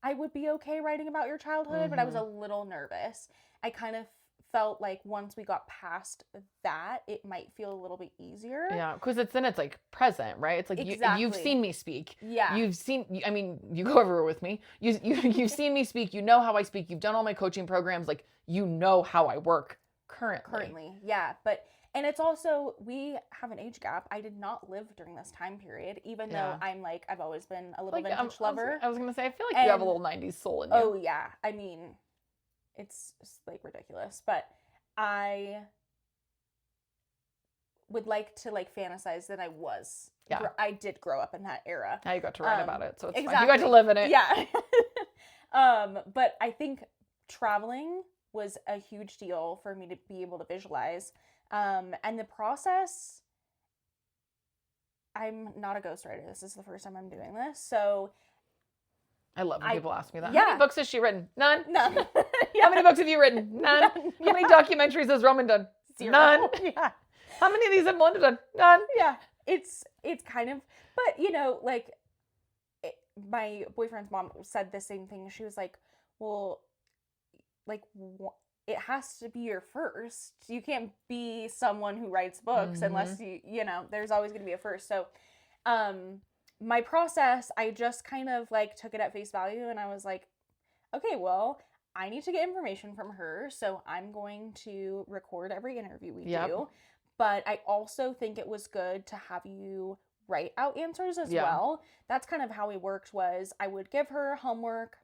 I would be okay writing about your childhood, but I was a little nervous. I kind of felt like once we got past that, it might feel a little bit easier. Yeah, because it's like present, right? It's like you've seen me speak. Yeah. You go everywhere with me. You've seen me speak. You know how I speak. You've done all my coaching programs. Like, you know how I work currently. Yeah. And it's also, we have an age gap. I did not live during this time period, even though I've always been a little vintage lover. I was going to say, I feel like you have a little 90s soul in you. Oh, yeah. I mean, it's just like ridiculous, but I would like to like fantasize that I did grow up in that era. Now you got to write about it, so it's exactly. fine. You got to live in it. Yeah. But I think traveling was a huge deal for me to be able to visualize. And the process, I'm not a ghostwriter. This is the first time I'm doing this, so I love when people ask me that. Yeah. How many books has she written? None. None. How many books have you written? None. How many documentaries has Roman done? 0. None. Yeah. How many of these have Melinda done? None. Yeah. It's kind of, but you know, like my boyfriend's mom said the same thing. She was like, well, like it has to be your first. You can't be someone who writes books unless you know, there's always going to be a first. So, my process, I just kind of like took it at face value, and I was like, okay, well, I need to get information from her, so I'm going to record every interview we do. But I also think it was good to have you write out answers as well. That's kind of how we worked. Was I would give her homework,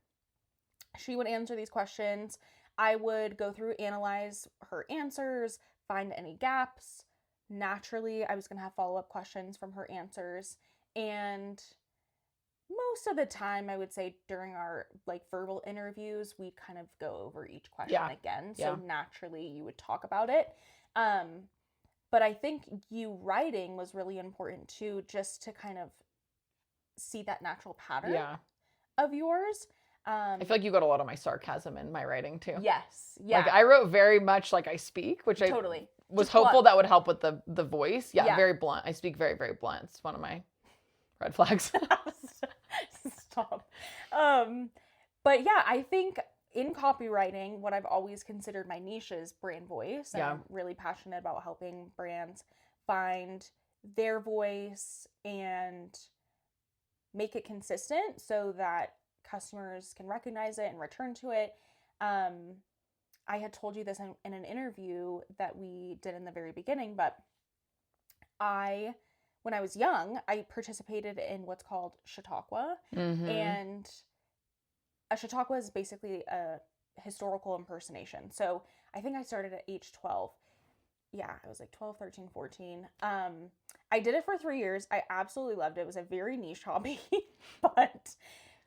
she would answer these questions, I would go through, analyze her answers, find any gaps. Naturally, I was going to have follow-up questions from her answers. And most of the time, I would say during our like verbal interviews, we'd kind of go over each question again. So naturally, you would talk about it. But I think you writing was really important too, just to kind of see that natural pattern of yours. I feel like you got a lot of my sarcasm in my writing too. Yes. Yeah. Like, I wrote very much like I speak, which I was just hopeful blunt. That would help with the voice. Yeah, very blunt. I speak very, very blunt. It's one of my red flags. Stop. But yeah, I think in copywriting, what I've always considered my niche is brand voice. And I'm really passionate about helping brands find their voice and make it consistent so that customers can recognize it and return to it. I had told you this in an interview that we did in the very beginning, but when I was young, I participated in what's called Chautauqua. And a Chautauqua is basically a historical impersonation. So I think I started at age 12. Yeah, I was like 12, 13, 14. I did it for 3 years. I absolutely loved it. It was a very niche hobby, but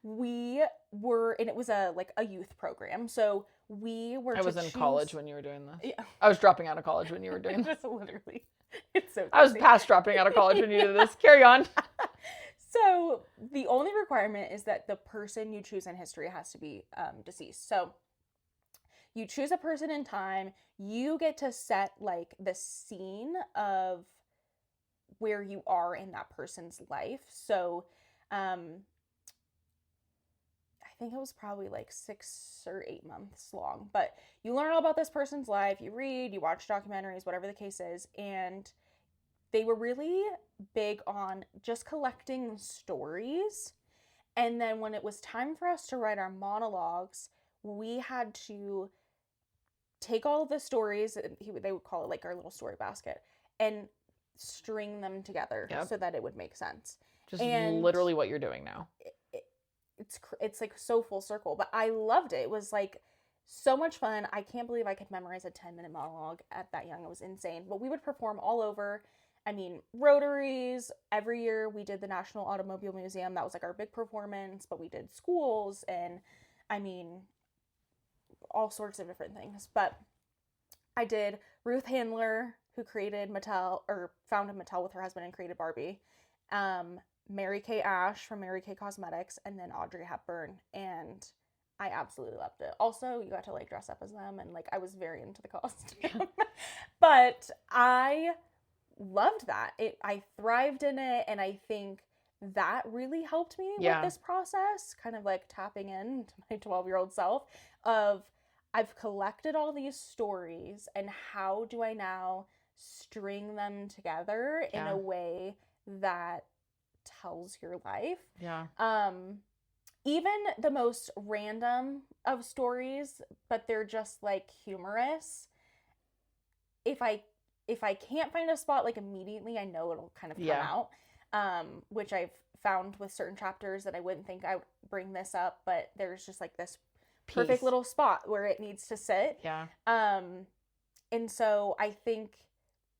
and it was a youth program. So we were. I was in college when you were doing this. Yeah. I was dropping out of college when you were doing this. Literally. It's so crazy. I was past dropping out of college when you did this. Carry on. So the only requirement is that the person you choose in history has to be deceased. So you choose a person in time. You get to set like the scene of where you are in that person's life. So I think it was probably like 6 or 8 months long, but you learn all about this person's life, you read, you watch documentaries, whatever the case is, and they were really big on just collecting stories, and then when it was time for us to write our monologues, we had to take all of the stories, they would call it like our little story basket, and string them together so that it would make sense. Just literally what you're doing now. It's like so full circle, but I loved it. It was like so much fun. I can't believe I could memorize a 10-minute monologue at that young. It was insane. But we would perform all over. I mean, Rotaries. Every year we did the National Automobile Museum. That was like our big performance. But we did schools and, I mean, all sorts of different things. But I did Ruth Handler, who created Mattel, or founded Mattel with her husband and created Barbie. Mary Kay Ash from Mary Kay Cosmetics, and then Audrey Hepburn. And I absolutely loved it. Also, you got to like dress up as them, and like I was very into the costume. But I loved that. I thrived in it, and I think that really helped me with this process, kind of like tapping into my 12-year-old self of I've collected all these stories, and how do I now string them together in a way that tells your life? Yeah. Even the most random of stories, but they're just like humorous. If I can't find a spot like immediately, I know it'll kind of come out. Which I've found with certain chapters that I wouldn't think I would bring this up, but there's just like this perfect little spot where it needs to sit. Yeah. And so I think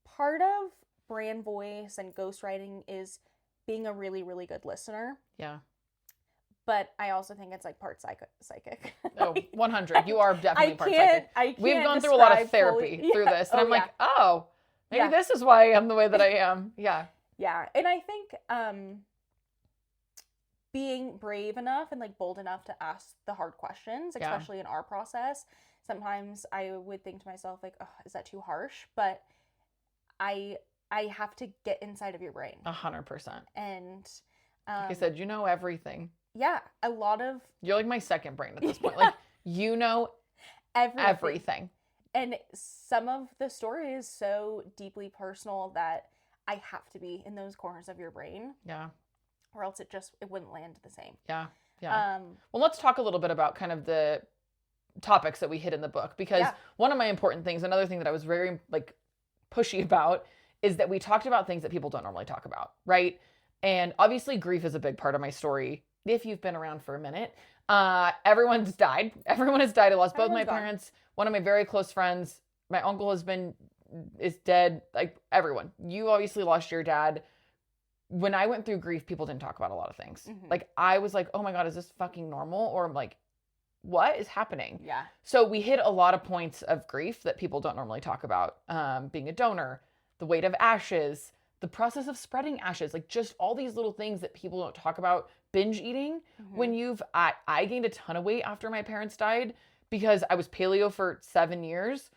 part of brand voice and ghostwriting is being a really, really good listener. Yeah. But I also think it's like part psychic. Oh, 100. You are definitely part psychic. We've gone through a lot of therapy through this. And I'm like, oh, maybe this is why I am the way that I am. Yeah. Yeah. And I think being brave enough and like bold enough to ask the hard questions, especially in our process, sometimes I would think to myself like, oh, is that too harsh? But I have to get inside of your brain. 100%. And like I said, you know everything. Yeah, a lot of... You're like my second brain at this point. Like, you know everything. And some of the story is so deeply personal that I have to be in those corners of your brain. Yeah. Or else it wouldn't land the same. Yeah, yeah. Well, let's talk a little bit about kind of the topics that we hit in the book. Because one of my important things, another thing that I was very, like, pushy about, is that we talked about things that people don't normally talk about, right? And obviously grief is a big part of my story. If you've been around for a minute, everyone's died. Everyone has died. I lost both my parents. One of my very close friends, my uncle is dead. Like everyone. You obviously lost your dad. When I went through grief, people didn't talk about a lot of things. Mm-hmm. Like I was like, oh my God, is this fucking normal? Or I'm like, what is happening? Yeah. So we hit a lot of points of grief that people don't normally talk about. Being a donor, the weight of ashes, the process of spreading ashes, like just all these little things that people don't talk about. Binge eating. Mm-hmm. When I gained a ton of weight after my parents died because I was paleo for 7 years.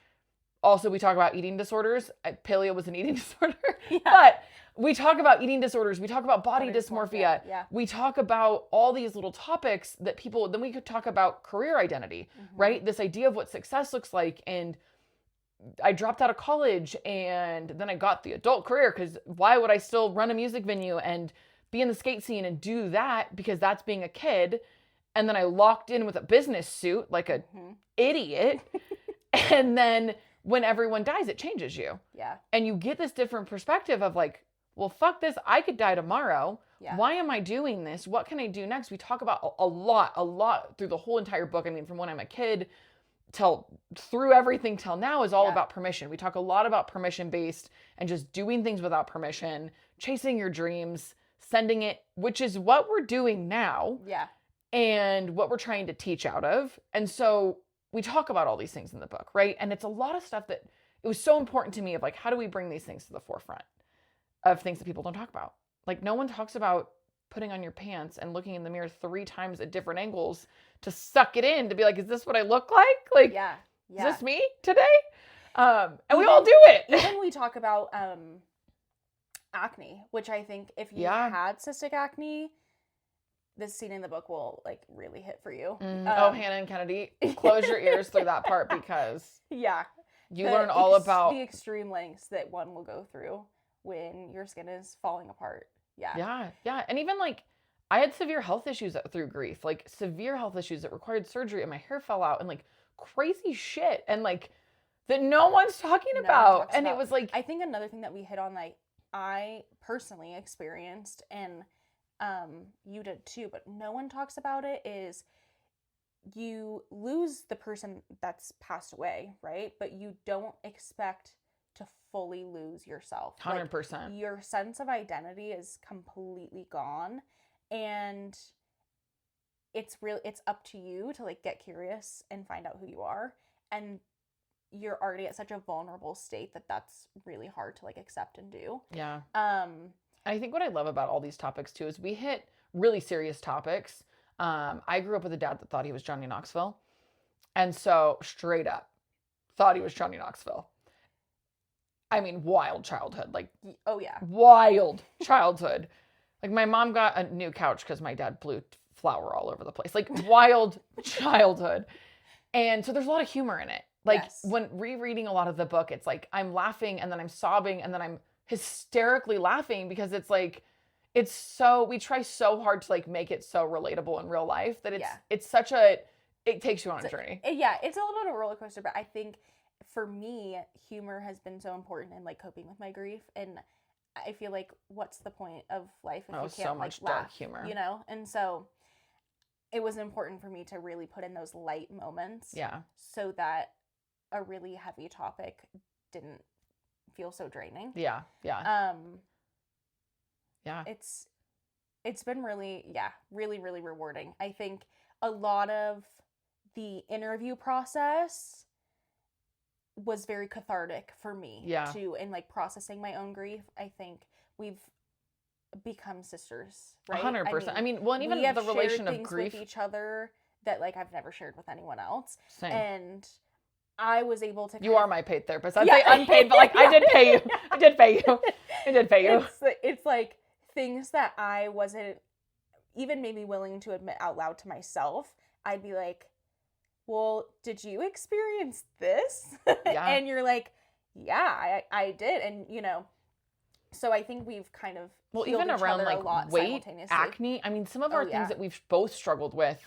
Also, we talk about eating disorders. Paleo was an eating disorder. Yeah. But we talk about eating disorders. We talk about body dysmorphia. Yeah. We talk about all these little topics that then we could talk about career identity, right? This idea of what success looks like. And I dropped out of college and then I got the adult career because why would I still run a music venue and be in the skate scene and do that because that's being a kid. And then I locked in with a business suit like a idiot. And then when everyone dies, it changes you. Yeah. And you get this different perspective of like, well, fuck this. I could die tomorrow. Yeah. Why am I doing this? What can I do next? We talk about a lot through the whole entire book. I mean, from when I'm a kid through everything till now is all about permission. We talk a lot about permission-based and just doing things without permission, chasing your dreams, sending it, which is what we're doing now. Yeah. And what we're trying to teach out of. And so we talk about all these things in the book, right? And it's a lot of stuff that it was so important to me of like, how do we bring these things to the forefront of things that people don't talk about? Like no one talks about putting on your pants and looking in the mirror 3 times at different angles to suck it in, to be like, is this what I look like? Like, is this me today? And we all do it. Even we talk about acne, which I think if you had cystic acne, this scene in the book will like really hit for you. Hannah and Kennedy, close your ears through that part because you learn all about the extreme lengths that one will go through when your skin is falling apart. Yeah. And even like I had severe health issues through grief, like severe health issues that required surgery and my hair fell out and like crazy shit and like that no one's talking about. And it was like, I think another thing that we hit on, like I personally experienced and you did too, but no one talks about it, is you lose the person that's passed away, right? But you don't expect to fully lose yourself. 100%. Like, your sense of identity is completely gone, and it's up to you to like get curious and find out who you are. And you're already at such a vulnerable state that's really hard to like accept and do. Yeah. I think what I love about all these topics too is we hit really serious topics. I grew up with a dad that thought he was Johnny Knoxville. And so straight up thought he was Johnny Knoxville. I mean, wild childhood. Like, oh yeah. Wild childhood. Like, my mom got a new couch because my dad blew flour all over the place. Like, wild childhood. And so there's a lot of humor in it. Like, yes. When rereading a lot of the book, it's like I'm laughing and then I'm sobbing and then I'm hysterically laughing because it's like, we try so hard to like make it so relatable in real life that it takes you on a journey. Yeah, it's a little bit of a roller coaster, but I think for me, humor has been so important in like coping with my grief. And I feel like, what's the point of life if you can't so much like laugh, dark humor, you know? And so it was important for me to really put in those light moments. Yeah. So that a really heavy topic didn't feel so draining. Yeah. Yeah. Yeah. It's been really, really, really rewarding. I think a lot of the interview process was very cathartic for me too, in like processing my own grief. I think we've become sisters, right? 100%. I mean, well, and even the relation of grief with each other that like I've never shared with anyone else. Same. And I was able to. You are my paid therapist. I'd say unpaid, but like I did pay you. I did pay you. It's like things that I wasn't even maybe willing to admit out loud to myself. I'd be like, well, did you experience this? Yeah. And you're like, yeah, I did. And, you know, so I think we've kind of even around like weight, acne. I mean, some of our things that we've both struggled with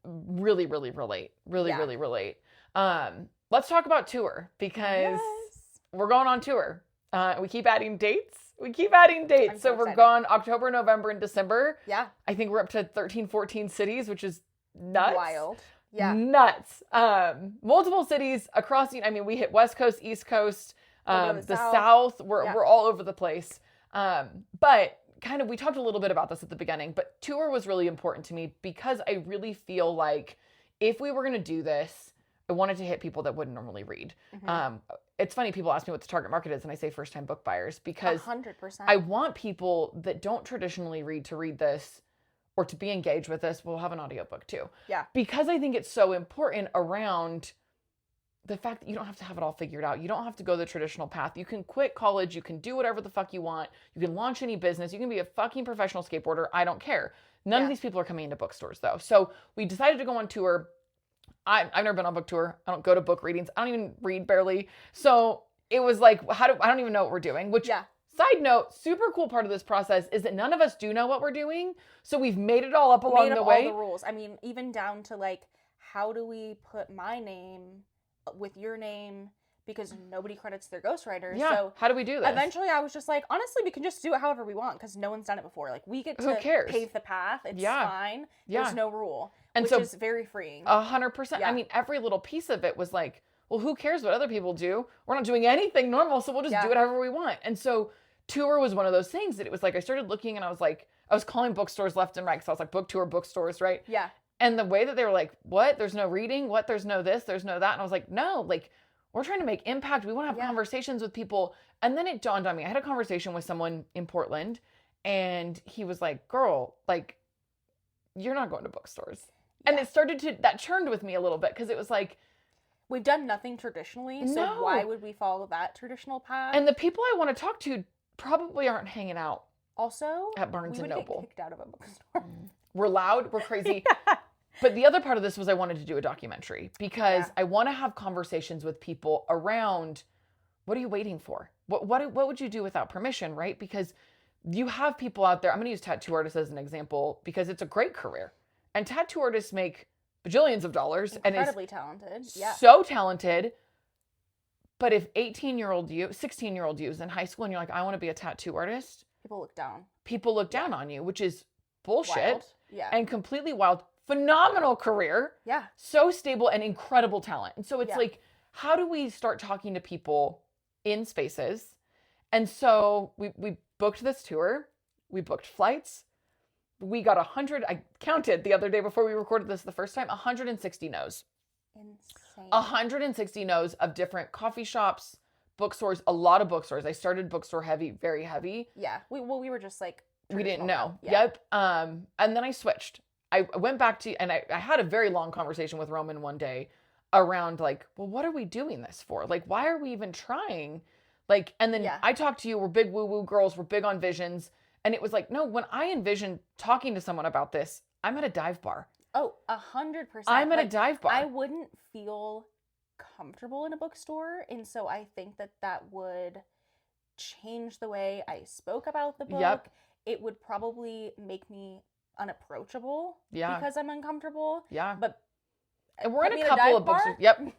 really, really relate. Really relate. Let's talk about tour because we're going on tour. We keep adding dates. So we're gone October, November, and December. Yeah. I think we're up to 13, 14 cities, which is nuts. Wild. Yeah. Nuts. Multiple cities across we hit West Coast, East Coast, the South. We're all over the place. But kind of, we talked a little bit about this at the beginning, but tour was really important to me because I really feel like if we were going to do this, I wanted to hit people that wouldn't normally read. Mm-hmm. It's funny, people ask me what the target market is, and I say first-time book buyers because 100%. I want people that don't traditionally read to read this or to be engaged with this. We'll have an audiobook too. Yeah. Because I think it's so important around the fact that you don't have to have it all figured out. You don't have to go the traditional path. You can quit college. You can do whatever the fuck you want. You can launch any business. You can be a fucking professional skateboarder. I don't care. None of these people are coming into bookstores though. So we decided to go on tour. I've never been on book tour. I don't go to book readings. I don't even read barely. So it was like, I don't even know what we're doing, which side note, super cool part of this process is that none of us do know what we're doing. So we've made it all up along the way. All the rules. I mean, even down to like, how do we put my name with your name? Because nobody credits their ghostwriters. Yeah. So how do we do this? Eventually I was just like, honestly, we can just do it however we want because no one's done it before. Like we get to pave the path. It's fine. There's no rule. And which is very freeing. 100%. Yeah. I mean, every little piece of it was like, well, who cares what other people do? We're not doing anything normal, so we'll just do whatever we want. And so tour was one of those things that it was like, I started looking and I was calling bookstores left and right because I was like, book tour bookstores, right? Yeah. And the way that they were like, what? There's no reading? What? There's no this? There's no that? And I was like, no, like, we're trying to make impact. We want to have conversations with people. And then it dawned on me. I had a conversation with someone in Portland and he was like, girl, like, you're not going to bookstores. And it started that churned with me a little bit because it was like, we've done nothing traditionally, so why would we follow that traditional path? And the people I want to talk to probably aren't hanging out. Also, at Barnes and Noble. Get kicked out of a bookstore. We're loud, we're crazy. But the other part of this was I wanted to do a documentary because I want to have conversations with people around what are you waiting for? What would you do without permission, right? Because you have people out there. I'm going to use tattoo artists as an example because it's a great career. And tattoo artists make bajillions of dollars. Incredibly talented. Yeah. So talented. But if 16-year-old you is in high school and you're like, I want to be a tattoo artist. People look down. People look down on you, which is bullshit. Wild. Yeah. And completely wild phenomenal career. Yeah. So stable and incredible talent. And so it's like, how do we start talking to people in spaces? And so we booked this tour. We booked flights. We got 100, I counted the other day before we recorded this the first time, 160 no's. Insane. 160 no's of different coffee shops, bookstores, a lot of bookstores. I started bookstore heavy, very heavy. Yeah. We were just like, we didn't know. Yeah. Yep. And then I switched. I went back to, and I had a very long conversation with Roman one day around like, well, what are we doing this for? Like, why are we even trying? Like, and then I talked to you, we're big woo-woo girls, we're big on visions. And it was like, no, when I envision talking to someone about this, I'm at a dive bar. Oh, 100%. I'm at a dive bar. I wouldn't feel comfortable in a bookstore. And so I think that would change the way I spoke about the book. Yep. It would probably make me unapproachable Yeah. because I'm uncomfortable. Yeah. But and we're in a couple of bookstores. Yep.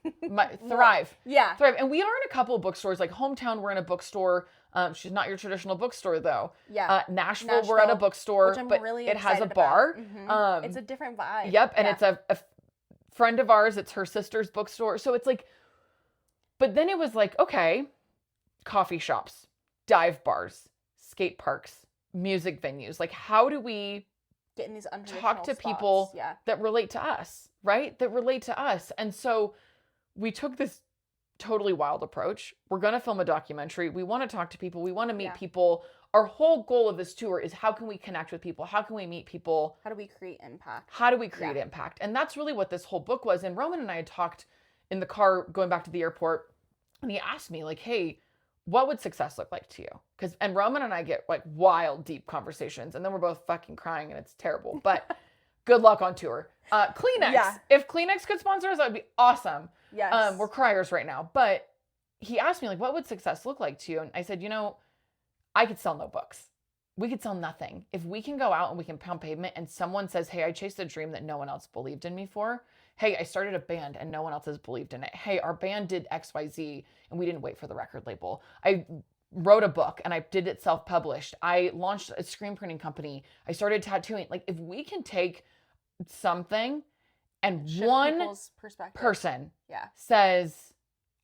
Thrive. Yeah. Thrive. And we are in a couple of bookstores. Like Hometown, we're in a bookstore. She's not your traditional bookstore though. Yeah. Nashville, we're at a bookstore, which I'm but really it has a excited bar. about. It's a different vibe. Yep. And it's a friend of ours. It's her sister's bookstore. So it's like, but then it was like, okay, coffee shops, dive bars, skate parks, music venues. Like, how do we get in these talk to people that relate to us, right? That relate to us. And so we took this totally wild approach. We're going to film a documentary. We want to talk to people. We want to meet people. Our whole goal of this tour is how can we connect with people? How can we meet people? How do we create impact? How do we create impact? And that's really what this whole book was. And Roman and I had talked in the car going back to the airport, and he asked me like, hey, what would success look like to you? And Roman and I get like wild, deep conversations, and then we're both fucking crying and it's terrible, but good luck on tour. Kleenex. Yeah. If Kleenex could sponsor us, that would be awesome. Yes. We're criers right now, but he asked me like, what would success look like to you? And I said, I could sell no books. We could sell nothing. If we can go out and we can pound pavement and someone says, hey, I chased a dream that no one else believed in me for. Hey, I started a band and no one else has believed in it. Hey, our band did XYZ and we didn't wait for the record label. I wrote a book and I did it self-published. I launched a screen printing company. I started tattooing. Like, if we can take something and shift one person says,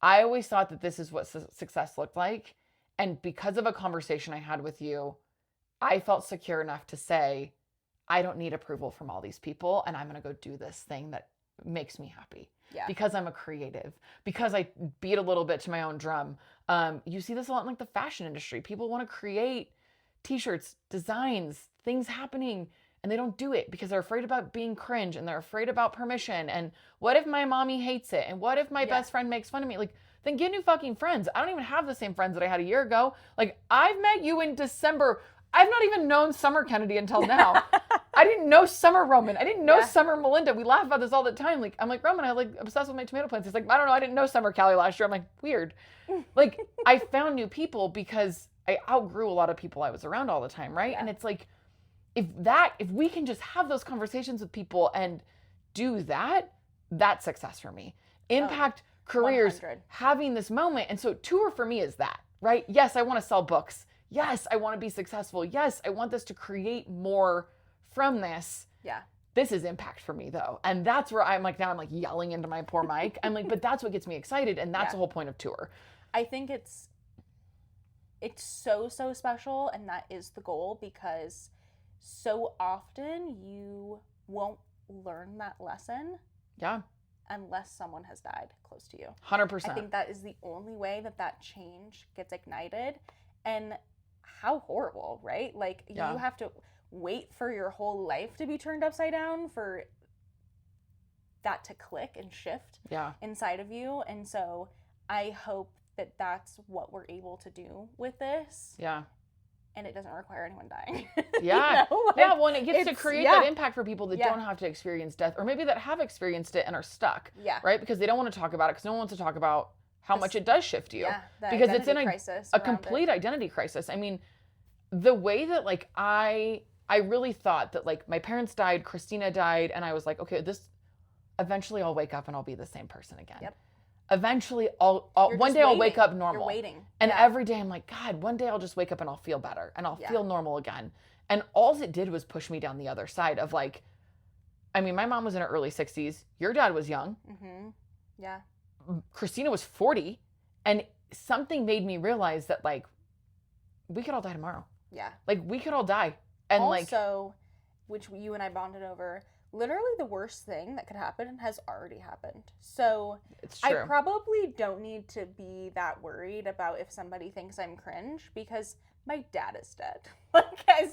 I always thought that this is what success looked like. And because of a conversation I had with you, I felt secure enough to say, I don't need approval from all these people. And I'm going to go do this thing that makes me happy. Yeah. Because I'm a creative, because I beat a little bit to my own drum. You see this a lot in like the fashion industry. People want to create t-shirts, designs, things happening, and they don't do it because they're afraid about being cringe and they're afraid about permission. And what if my mommy hates it? And what if my best friend makes fun of me? Like, then get new fucking friends. I don't even have the same friends that I had a year ago. Like, I've met you in December. I've not even known Summer Kennedy until now. I didn't know Summer Roman. I didn't know Summer Melinda. We laugh about this all the time. Like, I'm like, Roman, I like obsessed with my tomato plants. He's like, I don't know. I didn't know Summer Callie last year. I'm like, weird. Like, I found new people because I outgrew a lot of people I was around all the time, right? Yeah. And it's like, if we can just have those conversations with people and do that, that's success for me. Impact careers, 100. having this moment. And so tour for me is that, right? Yes, I want to sell books. Yes, I want to be successful. Yes, I want this to create more from this. Yeah. This is impact for me though. And that's where I'm like, now I'm like yelling into my poor mic. I'm like, but that's what gets me excited. And that's the whole point of tour. I think it's so special. And that is the goal, because so often you won't learn that lesson. Yeah. Unless someone has died close to you. 100%. I think that is the only way that change gets ignited. And how horrible, right? Like, you have to wait for your whole life to be turned upside down for that to click and shift inside of you. And so I hope that that's what we're able to do with this. Yeah. And it doesn't require anyone dying. Yeah. Well, and it gets to create that impact for people that Yeah. don't have to experience death, or maybe that have experienced it and are stuck. Yeah. Right? Because they don't want to talk about it, because no one wants to talk about how much it does shift you. Yeah. Because it's in crisis a complete identity crisis. I mean, the way that like I really thought that like my parents died, Christina died, and I was like, okay, eventually I'll wake up and I'll be the same person again. Yep. Eventually one day I'll wake up normal. You're waiting. And every day I'm like, God, one day I'll just wake up and I'll feel better and I'll feel normal again. And all it did was push me down the other side of like, I mean, my mom was in her early 60s. Your dad was young. Mm-hmm. Yeah. Christina was 40. And something made me realize that, like, we could all die tomorrow. Yeah. Like, we could all die. And also, which you and I bonded over, literally the worst thing that could happen has already happened. So it's true. I probably don't need to be that worried about if somebody thinks I'm cringe, because my dad is dead.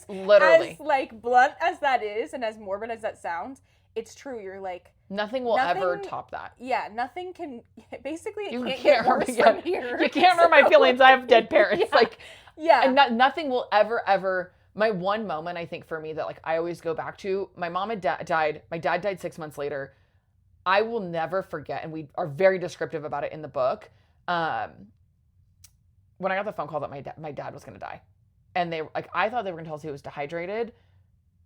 Literally. As like blunt as that is and as morbid as that sounds, it's true. You're like, nothing will ever top that. Yeah, nothing can. Basically, you can't get hurt worse from here. You can't hurt my feelings. I have dead parents. Yeah. Like, yeah, and nothing will ever. My one moment, I think, for me that, like, I always go back to, my mom had died. My dad died 6 months later. I will never forget, and we are very descriptive about it in the book. When I got the phone call that my dad was going to die, and I thought they were going to tell us he was dehydrated.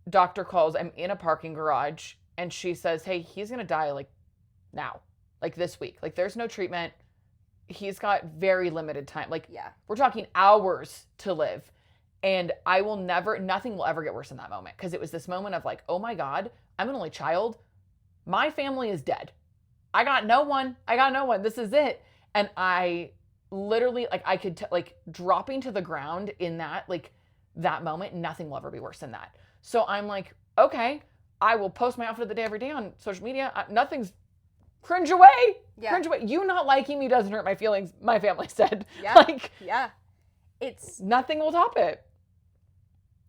Doctor calls. I'm in a parking garage, and she says, "Hey, he's going to die, like, now, like, this week. Like, there's no treatment. He's got very limited time. Like, we're talking hours to live." And nothing will ever get worse in that moment. Because it was this moment of, like, oh my God, I'm an only child. My family is dead. I got no one. This is it. And I literally, like, I could, dropping to the ground in that, like, that moment, nothing will ever be worse than that. So I'm like, okay, I will post my outfit of the day every day on social media. Nothing's cringe away. Yeah. Cringe away. You not liking me doesn't hurt my feelings. My family said. Yeah. Like, yeah. It's nothing will top it.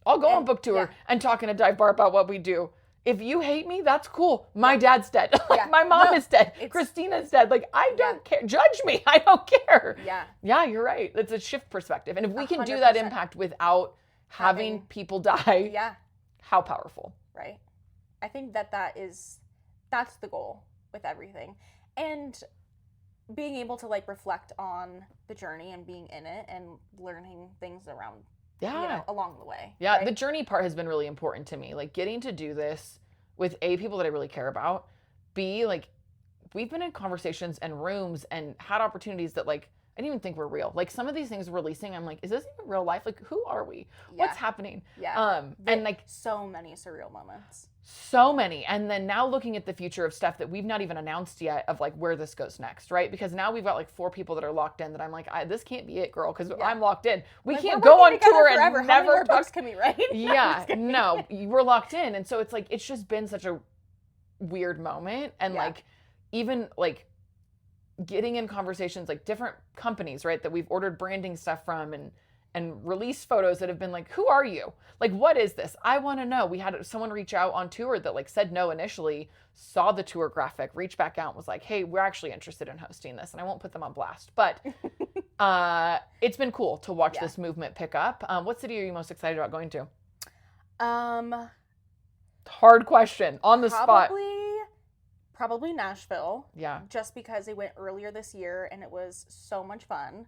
I'll go on book tour and talk in a dive bar about what we do. If you hate me, that's cool. My dad's dead. My mom is dead. Christina's dead. Like, I don't care. Judge me. I don't care. Yeah. Yeah, you're right. It's a shift perspective. And if we can 100%. Do that impact without having people die, how powerful. Right. I think that's the goal with everything. And being able to, like, reflect on the journey and being in it and learning things around along the way. Yeah, right? The journey part has been really important to me. Like, getting to do this with people that I really care about. Like, we've been in conversations and rooms and had opportunities that, like, I didn't even think were real. Like, some of these things releasing, I'm like, is this even real life? Like, who are we? What's happening? Yeah. And, like, so many surreal moments. So many. And then now looking at the future of stuff that we've not even announced yet of, like, where this goes next, right? Because now we've got, like, 4 people that are locked in that I'm like, this can't be it, girl, because I'm locked in. We can't go on tour forever. and How never many more books can we write? Yeah, no, we're locked in. And so it's like, it's just been such a weird moment. And like, even like getting in conversations, like different companies, right, that we've ordered branding stuff from and released photos that have been like, who are you? Like, what is this? I want to know. We had someone reach out on tour that, like, said no initially, saw the tour graphic, reached back out and was like, hey, we're actually interested in hosting this. And I won't put them on blast, but it's been cool to watch this movement pick up. What city are you most excited about going to? Hard question on the spot. Probably Nashville. Yeah. Just because they went earlier this year and it was so much fun.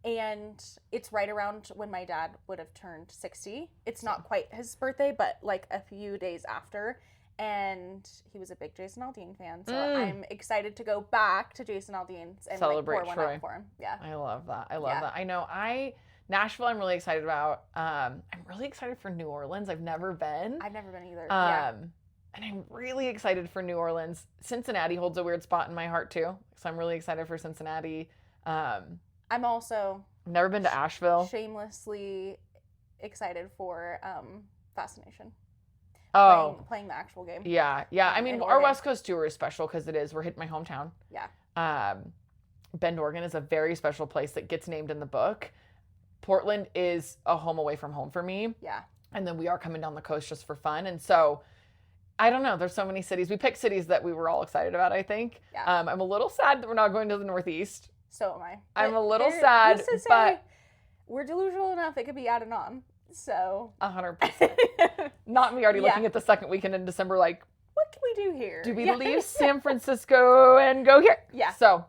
And it's right around when my dad would have turned 60. It's not quite his birthday, but like a few days after. And he was a big Jason Aldean fan. So I'm excited to go back to Jason Aldean's and celebrate like pour one out for him. Yeah. I love that. I love that. I know Nashville I'm really excited about. I'm really excited for New Orleans. I've never been. I've never been either. And I'm really excited for New Orleans. Cincinnati holds a weird spot in my heart too. So I'm really excited for Cincinnati. I'm also never been to Asheville. Shamelessly excited for Fascination. Oh, playing the actual game. Yeah. I mean, our West Coast tour is special because we're hitting my hometown. Yeah. Bend, Oregon is a very special place that gets named in the book. Portland is a home away from home for me. Yeah. And then we are coming down the coast just for fun. And so, I don't know. There's so many cities. We picked cities that we were all excited about, I think. Yeah. I'm a little sad that we're not going to the Northeast. So am I. I'm a little sad, but we're delusional enough it could be added on. So 100%. Not me already looking at the second weekend in December like, what can we do here? Do we leave San Francisco and go here? Yeah. So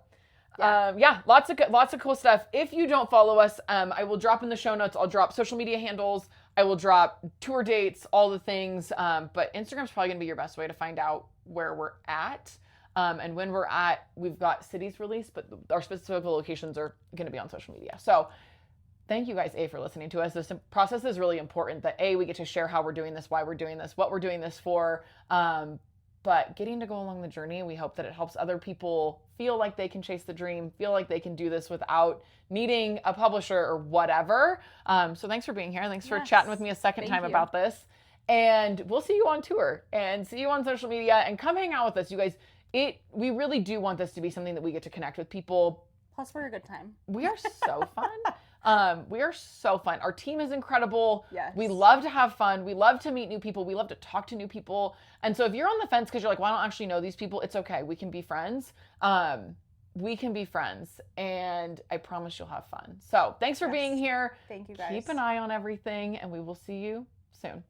lots of cool stuff. If you don't follow us, I will drop in the show notes. I'll drop social media handles. I will drop tour dates, all the things. But Instagram's probably gonna be your best way to find out where we're at. And when we're at, we've got cities released, but our specific locations are going to be on social media. So thank you guys, for listening to us. This process is really important that we get to share how we're doing this, why we're doing this, what we're doing this for. But getting to go along the journey, we hope that it helps other people feel like they can chase the dream, feel like they can do this without needing a publisher or whatever. So thanks for being here. Thanks for chatting with me a second time about this. And we'll see you on tour and see you on social media, and come hang out with us, you guys. We really do want this to be something that we get to connect with people. Plus, we're a good time. We are so fun. We are so fun. Our team is incredible. Yes. We love to have fun. We love to meet new people. We love to talk to new people. And so if you're on the fence because you're like, well, I don't actually know these people, it's okay. We can be friends. We can be friends, and I promise you'll have fun. So thanks for being here. Thank you, guys. Keep an eye on everything, and we will see you soon.